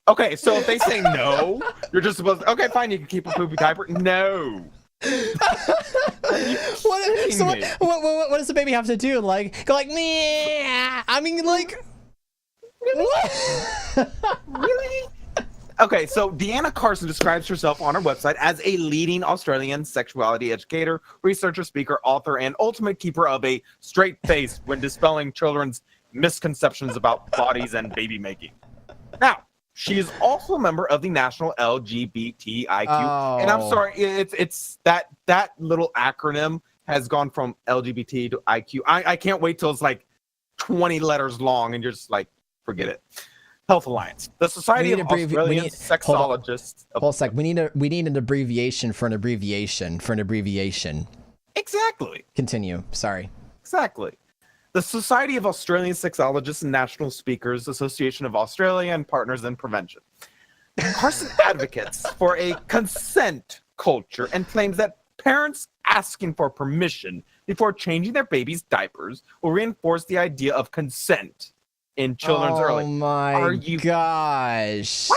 Okay, so if they say no, you're just supposed to, okay, fine, you can keep a poopy diaper. No. What does the baby have to do? Like, go like, me? I mean, like, what? Really? Okay, so Deanna Carson describes herself on her website as a leading Australian sexuality educator, researcher, speaker, author, and ultimate keeper of a straight face when dispelling children's misconceptions about bodies and baby making. Now, she is also a member of the National LGBTIQ, and I'm sorry, it's that little acronym has gone from LGBT to IQ. I can't wait till it's like 20 letters long, and you're just like, forget it. Health Alliance, the Society of Australian Sexologists. Hold a sec. We need an abbreviation for an abbreviation for an abbreviation. Exactly. Continue. Sorry. Exactly. The Society of Australian Sexologists and National Speakers, Association of Australia, and Partners in Prevention. Carson advocates for a consent culture and claims that parents asking for permission before changing their baby's diapers will reinforce the idea of consent in children's early. Oh my gosh.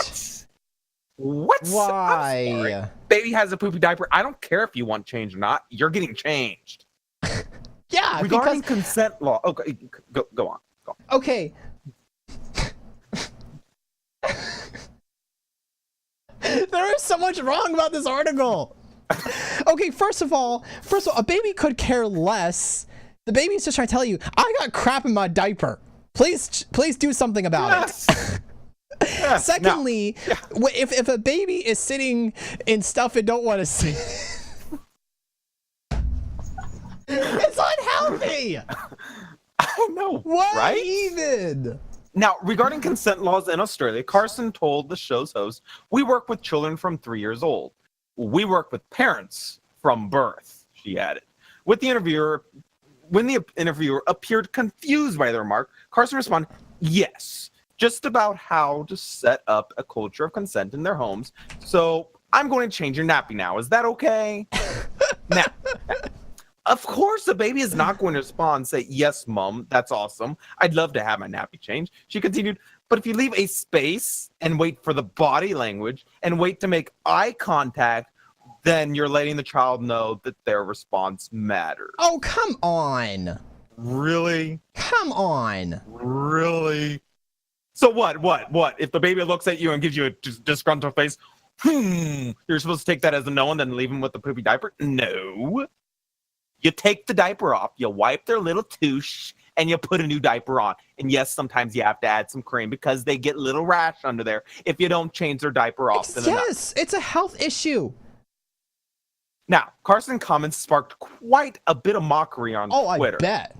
What? Why? Baby has a poopy diaper. I don't care if you want change or not. You're getting changed. Yeah, regarding consent law. Okay, go on. Okay. There is so much wrong about this article. Okay, first of all, a baby could care less. The baby's just trying to tell you, I got crap in my diaper. Please do something about it. Yes. Secondly, if a baby is sitting in stuff it don't want to see, it's unhealthy. I know. Why right? even? Now, regarding consent laws in Australia, Carson told the show's host, "We work with children from 3 years old. We work with parents from birth," she added. When the interviewer appeared confused by the remark, Carson responded, "Yes, just about how to set up a culture of consent in their homes. So I'm going to change your nappy now. Is that okay?" Now, of course, the baby is not going to respond and say, "Yes, Mom, that's awesome. I'd love to have my nappy changed." She continued, "But if you leave a space and wait for the body language and wait to make eye contact, then you're letting the child know that their response matters." Oh, come on. Really? Come on. Really? So what? If the baby looks at you and gives you a disgruntled face, you're supposed to take that as a no and then leave him with the poopy diaper? No. You take the diaper off, you wipe their little touche, and you put a new diaper on. And yes, sometimes you have to add some cream because they get little rash under there if you don't change their diaper often enough. Yes, it's a health issue. Now, Carson comments sparked quite a bit of mockery on Twitter. I bet.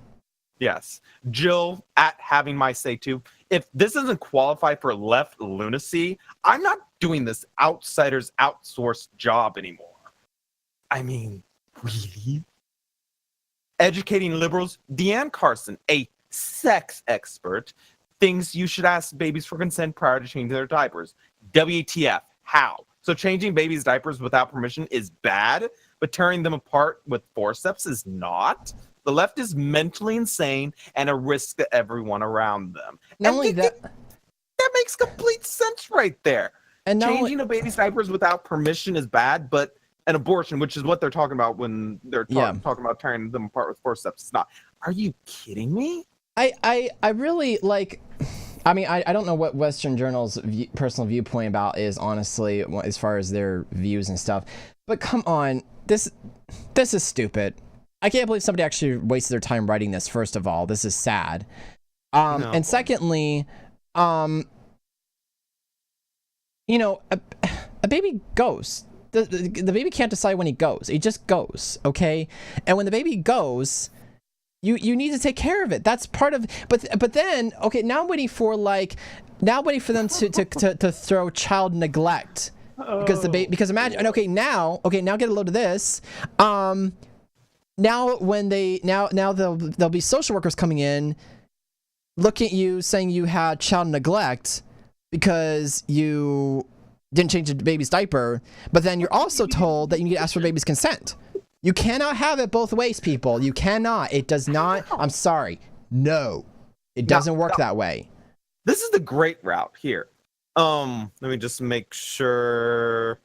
Yes. Jill, at Having My Say Too, if this doesn't qualify for left lunacy, I'm not doing this outsider's outsourced job anymore. I mean, really? Educating liberals, Deanne Carson, a sex expert, thinks you should ask babies for consent prior to changing their diapers. WTF? How? So changing babies' diapers without permission is bad, but tearing them apart with forceps is not? The left is mentally insane and a risk to everyone around them. Not only that makes complete sense right there. And changing a baby's diapers without permission is bad, but an abortion, which is what they're talking about when they're talking about tearing them apart with forceps, it's not. Are you kidding me? I really like. I mean, I don't know what Western Journal's personal viewpoint about is, honestly, as far as their views and stuff. But come on, this is stupid. I can't believe somebody actually wasted their time writing this. First of all, this is sad. No. And secondly, you know, a baby goes. The baby can't decide when he goes. He just goes, okay? And when the baby goes, you need to take care of it. That's part of. But then, okay, now I'm waiting for them to throw child neglect because imagine, okay, now get a load of this. now when now there'll be social workers coming in, looking at you saying you had child neglect because you didn't change the baby's diaper, but then you're also told that you need to ask for baby's consent. You cannot have it both ways, people. You cannot. It does not. I'm sorry. No, it doesn't work that way. This is the great route here. Let me just make sure.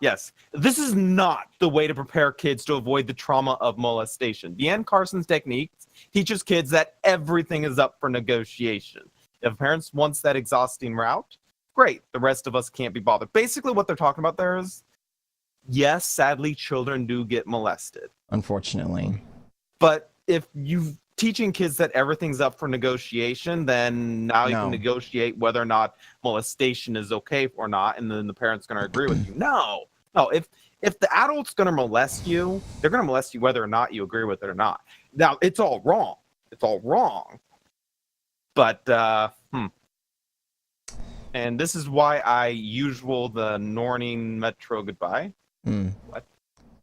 Yes. This is not the way to prepare kids to avoid the trauma of molestation. Deanne Carson's technique teaches kids that everything is up for negotiation. If parents wants that exhausting route, great. The rest of us can't be bothered. Basically, what they're talking about there is, yes, sadly, children do get molested. Unfortunately. But if you teaching kids that everything's up for negotiation, then now you can negotiate whether or not molestation is okay or not, and then the parent's going to agree with you. No. If the adult's going to molest you, they're going to molest you whether or not you agree with it or not. Now, it's all wrong. It's all wrong. But, and this is why I usual the Norning Metro goodbye. What?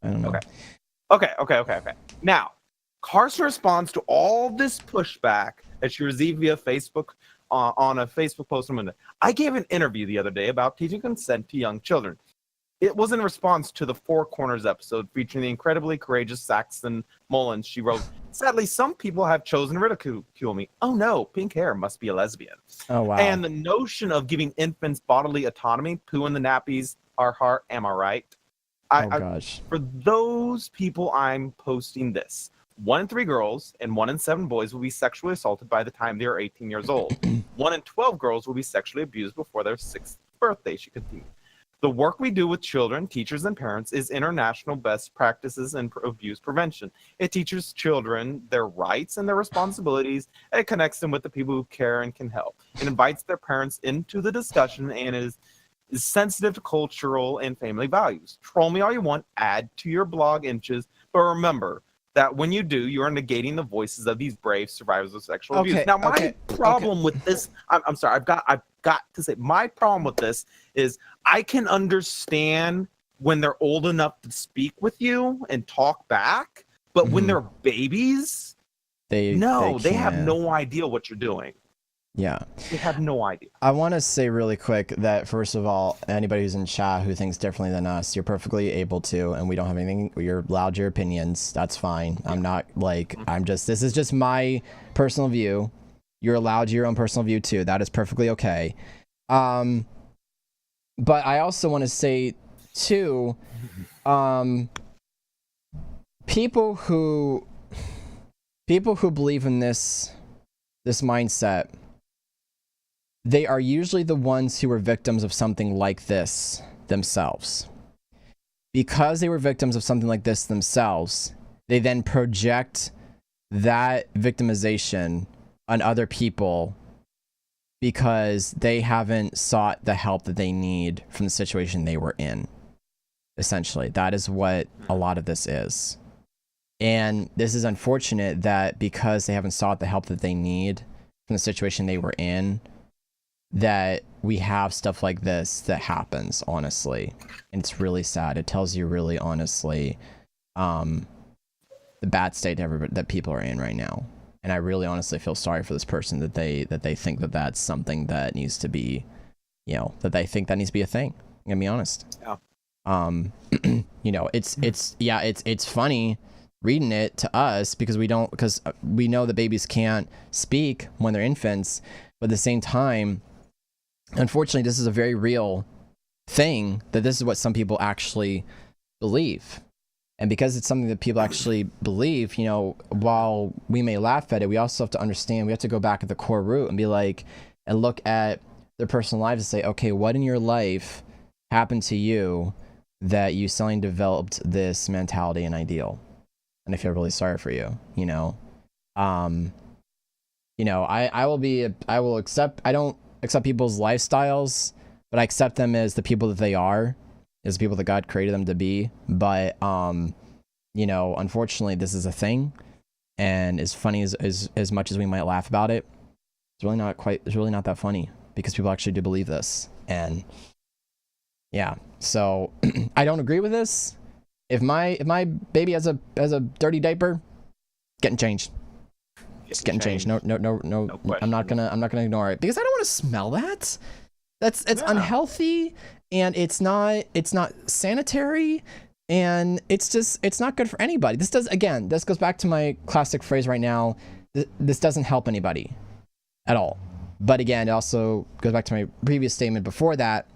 I don't know. Okay. Now, Carson responds to all this pushback that she received via Facebook on a Facebook post on Monday. I gave an interview the other day about teaching consent to young children. It was in response to the Four Corners episode featuring the incredibly courageous Saxon Mullins. She wrote, "Sadly, some people have chosen to ridicule me. Oh no, pink hair must be a lesbian." Oh wow. And the notion of giving infants bodily autonomy, poo in the nappies, am I right? Gosh. For those people, I'm posting this. 1 in 3 girls and 1 in 7 boys will be sexually assaulted by the time they are 18 years old. 1 in 12 girls will be sexually abused before their 6th birthday, she continued. The work we do with children, teachers, and parents is international best practices in abuse prevention. It teaches children their rights and their responsibilities, and it connects them with the people who care and can help. It invites their parents into the discussion and is sensitive to cultural and family values. Troll me all you want, add to your blog inches, but remember that when you do, you are negating the voices of these brave survivors of sexual abuse. Now, my problem with this, I'm sorry, I've got to say, my problem with this is I can understand when they're old enough to speak with you and talk back, but when they're babies, they have no idea what you're doing. Yeah. They have no idea. I want to say really quick that, first of all, anybody who's in chat who thinks differently than us, you're perfectly able to, and we don't have anything. You're allowed your opinions. That's fine. I'm not like, this is just my personal view. You're allowed your own personal view too. That is perfectly okay. But I also want to say too, people who believe in this mindset, they are usually the ones who were victims of something like this themselves. Because they were victims of something like this themselves, they then project that victimization on other people because they haven't sought the help that they need from the situation they were in. Essentially, that is what a lot of this is. And this is unfortunate that because they haven't sought the help that they need from the situation they were in, that we have stuff like this that happens, honestly. And it's really sad. It tells you really honestly the bad state that people are in right now. And I really honestly feel sorry for this person that they think that that's something that needs to be, that they think that needs to be a thing. I'm gonna be honest. Yeah. It's funny reading it to us because we know that babies can't speak when they're infants, but at the same time, unfortunately, this is a very real thing, that this is what some people actually believe. And because it's something that people actually believe, while we may laugh at it, we also have to understand, we have to go back at the core root and be like, and look at their personal lives and say, okay, what in your life happened to you that you suddenly developed this mentality and ideal? And I feel really sorry for you, I don't accept people's lifestyles, but I accept them as the people that they are, as the people that God created them to be. But unfortunately, this is a thing, and as funny as much as we might laugh about it, it's really not that funny, because people actually do believe this. And yeah, so I don't agree with this, If my baby has a dirty diaper, getting changed. It's getting changed. No. I'm not gonna ignore it because I don't want to smell that. It's unhealthy, and it's not sanitary, and it's not good for anybody. This goes back to my classic phrase right now. This doesn't help anybody at all. But again, it also goes back to my previous statement before that.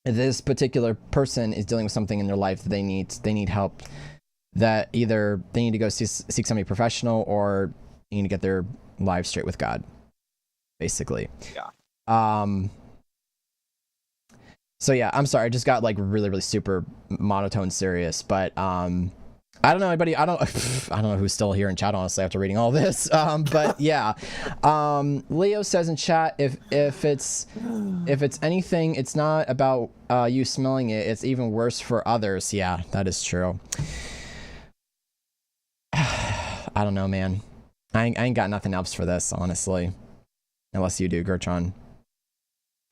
This particular person is dealing with something in their life that they need help. That either they need to go seek somebody professional, or they need to get their lives straight with God, basically. Yeah. So yeah, I'm sorry. I just got like really, really super monotone serious, but I don't know anybody. I don't know who's still here in chat, honestly, after reading all this. But yeah, Leo says in chat, if it's anything, it's not about you smelling it. It's even worse for others. Yeah, that is true. I don't know, man. I ain't got nothing else for this, honestly, unless you do, Gertron.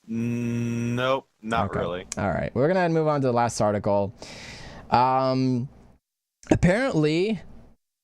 Nope, not really. All right, we're gonna move on to the last article. Apparently,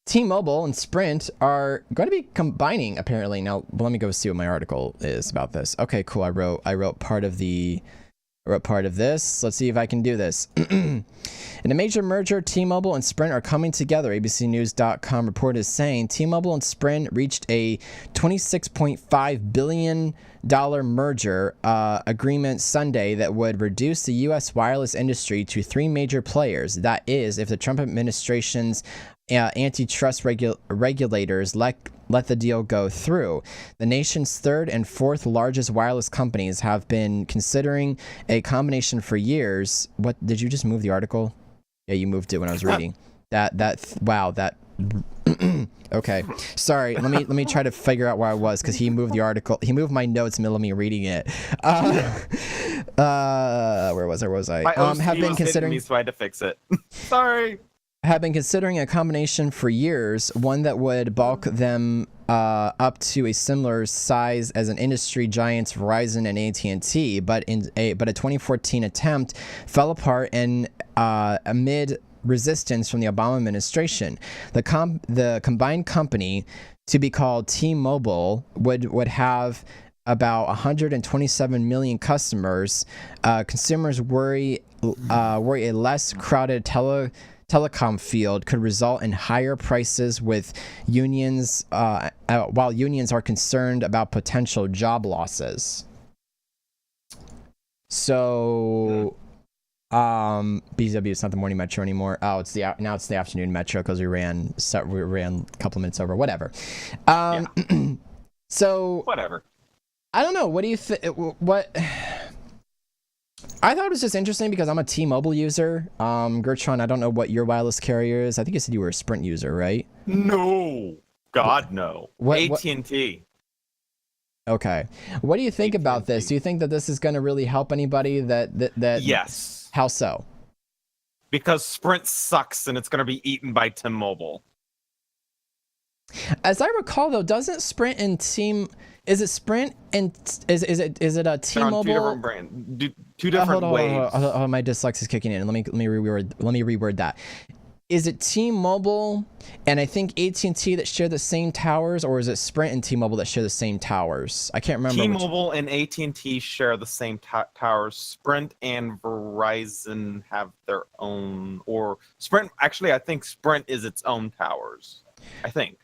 T-Mobile and Sprint are going to be combining. Apparently, now let me go see what my article is about this. Okay, cool. I wrote part of this. Let's see if I can do this. In a major merger, T-Mobile and Sprint are coming together. ABCNews.com report is saying T-Mobile and Sprint reached a $26.5 billion merger agreement Sunday that would reduce the U.S. wireless industry to three major players. That is, if the Trump administration's antitrust regulators let the deal go through. The nation's third and fourth largest wireless companies have been considering a combination for years. What, did you just move the article? Yeah, you moved it when I was reading. Wow. Okay, sorry. Let me try to figure out where I was, because he moved the article. He moved my notes in the middle of me reading it. Where was I? My OCD have been was considering hitting me, so I had to fix it. Sorry. Have been considering a combination for years, one that would bulk them up to a similar size as an industry giants Verizon and AT&T, but a 2014 attempt fell apart amid resistance from the Obama administration. The combined company, to be called T-Mobile, would have about 127 million customers. Consumers worry a less crowded telecom field could result in higher prices with unions, while unions are concerned about potential job losses. So, BW, it's not the morning metro anymore. Oh, now it's the afternoon metro, because we ran a couple minutes over. Whatever. So whatever. I don't know. What do you think? What? I thought it was just interesting because I'm a T-Mobile user. Gertron, I don't know what your wireless carrier is. I think you said you were a Sprint user, right? No. God, no. AT&T. Okay. What do you think about this? Do you think that this is going to really help anybody? That Yes. How so? Because Sprint sucks and it's going to be eaten by T-Mobile. As I recall, though, doesn't Sprint and Team... Is it Sprint and is it a T-Mobile? Two different brands, two different waves. Oh, my dyslexia is kicking in. Let me reword that. Is it T-Mobile and I think AT&T that share the same towers, or is it Sprint and T-Mobile that share the same towers? I can't remember. T-Mobile and AT&T share the same towers. Sprint and Verizon have their own, or Sprint. Actually, I think Sprint is its own towers. I think.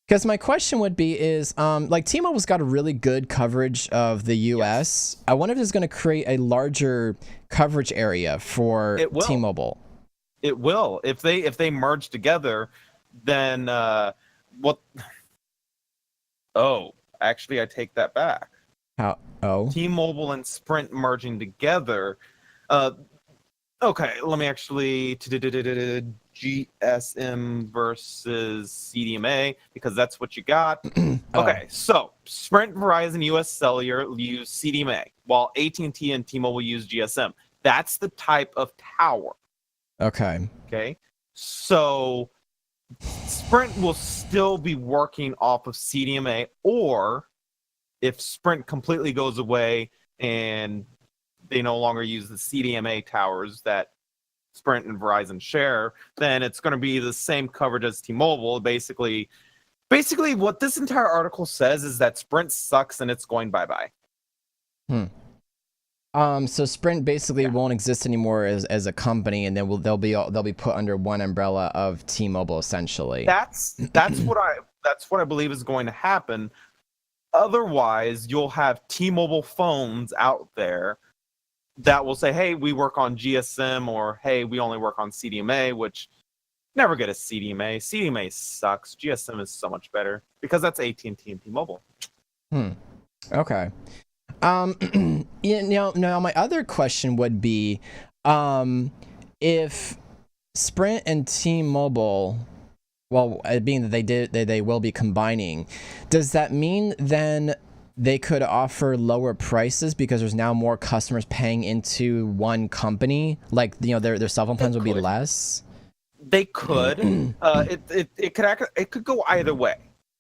Because my question would be is, like T-Mobile's got a really good coverage of the U.S. Yes. I wonder if it's going to create a larger coverage area for T-Mobile. It will. If they merge together, then what? Oh, actually, I take that back. How? Oh. T-Mobile and Sprint merging together. Okay, let me actually GSM versus CDMA, because that's what you got. Okay, so Sprint, Verizon, US Cellular use CDMA, while AT&T and T-Mobile use GSM. That's the type of tower. Okay. Okay, so Sprint will still be working off of CDMA, or if Sprint completely goes away and they no longer use the CDMA towers that Sprint and Verizon share, then it's going to be the same coverage as T-Mobile. Basically, what this entire article says is that Sprint sucks and it's going bye-bye. So Sprint basically won't exist anymore as a company, and then they'll be put under one umbrella of T-Mobile essentially. That's what I believe is going to happen. Otherwise, you'll have T-Mobile phones out there that will say, "Hey, we work on GSM," or "Hey, we only work on CDMA," which never get a CDMA. CDMA sucks. GSM is so much better because that's AT&T and T-Mobile. Okay. Now my other question would be, if Sprint and T-Mobile, well, being that they will be combining, does that mean then they could offer lower prices because there's now more customers paying into one company? Like, their cell phone plans would be less? They could. It could go either way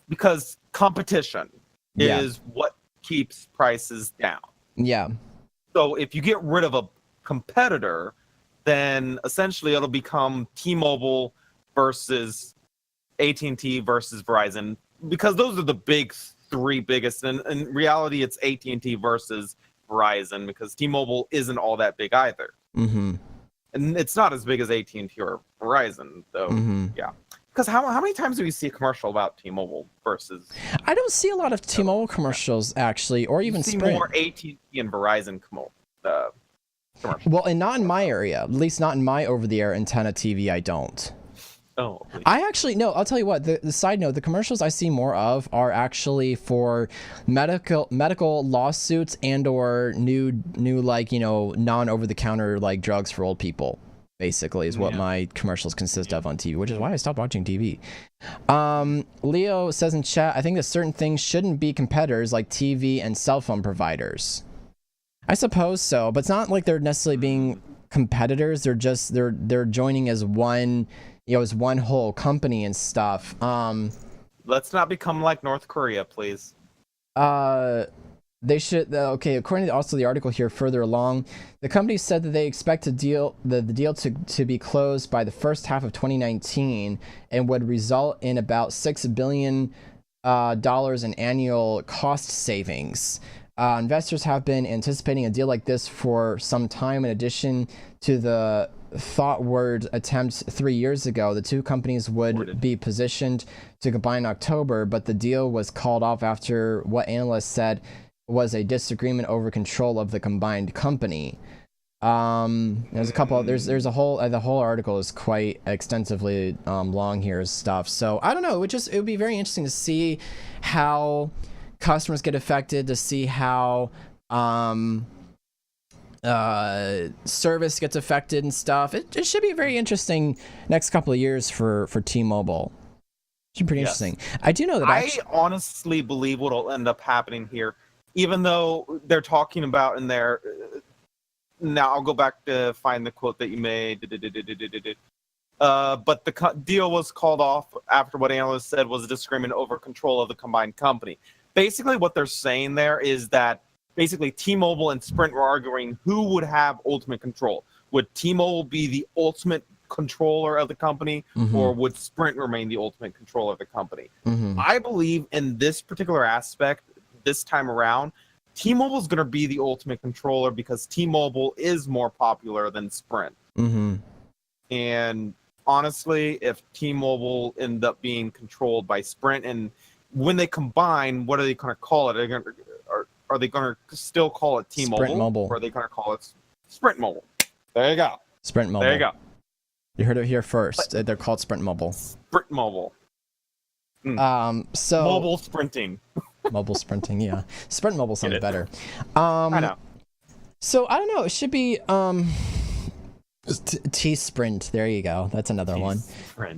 because competition is what keeps prices down. Yeah. So if you get rid of a competitor, then essentially it'll become T-Mobile versus AT&T versus Verizon, because those are the three biggest. And in reality, it's AT&T versus Verizon because T-Mobile isn't all that big either. Mm-hmm. And it's not as big as AT&T or Verizon, though. Mm-hmm. Yeah. Because how many times do we see a commercial about T-Mobile versus? I don't see a lot of T-Mobile commercials actually, or even Sprint. More AT&T and Verizon commercials. Well, and not in my area, at least not in my over-the-air antenna TV. I don't. Oh. I actually no. I'll tell you what. The side note: the commercials I see more of are actually for medical lawsuits and/or new non-over-the-counter like drugs for old people. Basically, is what my commercials consist of on TV, which is why I stopped watching TV. Leo says in chat, I think that certain things shouldn't be competitors like TV and cell phone providers. I suppose so, but it's not like they're necessarily being competitors. They're just they're joining as one. As one whole company and stuff. Let's not become like North Korea, please. They should. Okay, according to also the article here further along, the company said that they expect the deal to be closed by the first half of 2019 and would result in about $6 billion in annual cost savings. Investors have been anticipating a deal like this for some time. In addition to the thought-word attempt 3 years ago, the two companies would be positioned to combine in October, but the deal was called off after what analysts said was a disagreement over control of the combined company. There's a couple. There's a whole. The whole article is quite extensively long here stuff. So I don't know. It would be very interesting to see how customers get affected, to see how service gets affected and stuff. It should be very interesting next couple of years for T-Mobile. Should be pretty interesting. I do know that I honestly believe what will end up happening here, even though they're talking about in there. Now I'll go back to find the quote that you made. But the deal was called off after what analysts said was a disagreement over control of the combined company. Basically, what they're saying there is that basically T-Mobile and Sprint were arguing who would have ultimate control. Would T-Mobile be the ultimate controller of the company, or would Sprint remain the ultimate controller of the company? I believe in this particular aspect, this time around, T-Mobile is going to be the ultimate controller because T-Mobile is more popular than Sprint. And honestly, if T-Mobile end up being controlled by Sprint, and when they combine, what are they going to call it? Are they going to still call it T-Mobile? Sprint Mobile. Or are they going to call it Sprint Mobile? There you go. Sprint Mobile. There you go. You heard it here first. They're called Sprint Mobile. Sprint Mobile. So mobile sprinting. Mobile sprinting, yeah. Sprint Mobile sounded better. I know. So I don't know. It should be T-Sprint. There you go. That's another one.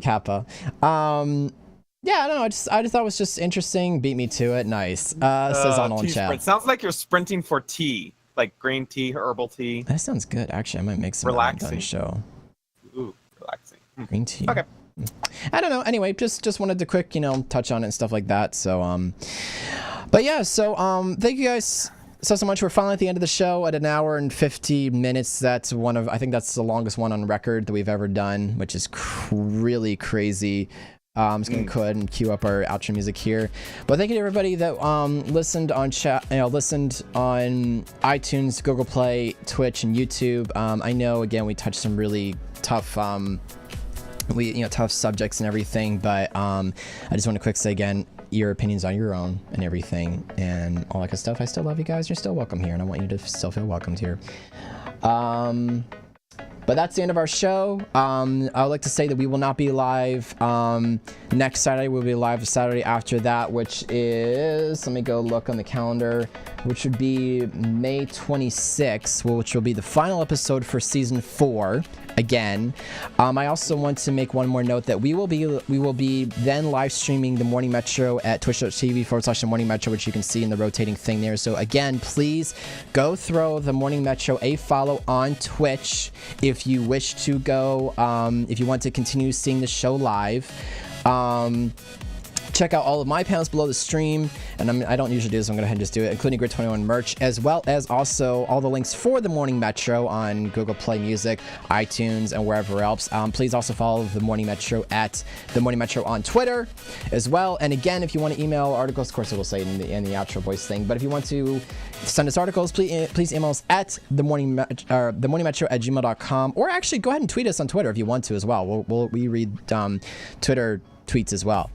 Kappa. Yeah, I don't know. I just thought it was just interesting. Beat me to it. Nice. Says on chat. Sounds like you're sprinting for tea, like green tea, herbal tea. That sounds good. Actually, I might make some on the show. Ooh, relaxing. Green tea. Okay. I don't know. Anyway, just wanted to quick, touch on it and stuff like that. So, but yeah. So, thank you guys so much. We're finally at the end of the show at an hour and 50 minutes. I think that's the longest one on record that we've ever done, which is really crazy. I'm just gonna go ahead and cue up our outro music here. But thank you to everybody that listened on listened on iTunes, Google Play, Twitch, and YouTube. I know again we touched some really tough tough subjects and everything, but I just want to quick say again, your opinions are your own and everything and all that good stuff. I still love you guys. You're still welcome here, and I want you to still feel welcomed here. But that's the end of our show. I would like to say that we will not be live next Saturday. We'll be live the Saturday after that, which is, let me go look on the calendar, which would be May 26th, which will be the final episode for season 4 again. I also want to make one more note that we will be then live streaming the Morning Metro at twitch.tv/the Morning Metro, which you can see in the rotating thing there. So again, please go throw the Morning Metro a follow on Twitch if you wish to go, if you want to continue seeing the show live. Check out all of my panels below the stream, and I don't usually do this, so I'm going to go ahead and just do it, including Grid 21 merch, as well as also all the links for the Morning Metro on Google Play Music, iTunes, and wherever else. Please also follow the Morning Metro at the Morning Metro on Twitter as well. And again, if you want to email articles, of course it will say in the outro voice thing, but if you want to send us articles, please email us at the Morning Metro at gmail.com, or actually go ahead and tweet us on Twitter if you want to as well. We read Twitter tweets as well.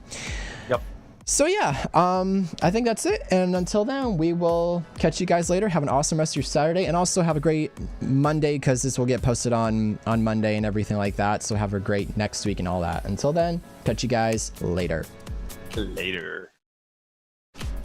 So yeah, I think that's it. And until then, we will catch you guys later. Have an awesome rest of your Saturday, and also have a great Monday, because this will get posted on Monday and everything like that. So have a great next week and all that. Until then, catch you guys later.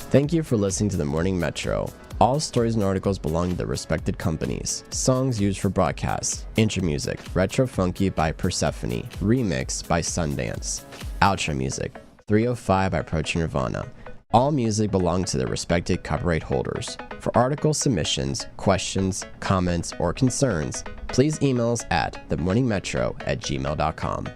Thank you for listening to the Morning Metro. All stories and articles belong to their respected companies. Songs used for broadcasts. Intro music, Retro Funky by Persephone. Remix by Sundance. Outro music, 305 by Approach Nirvana. All music belongs to their respected copyright holders. For article submissions, questions, comments, or concerns, please email us at themorningmetro@gmail.com.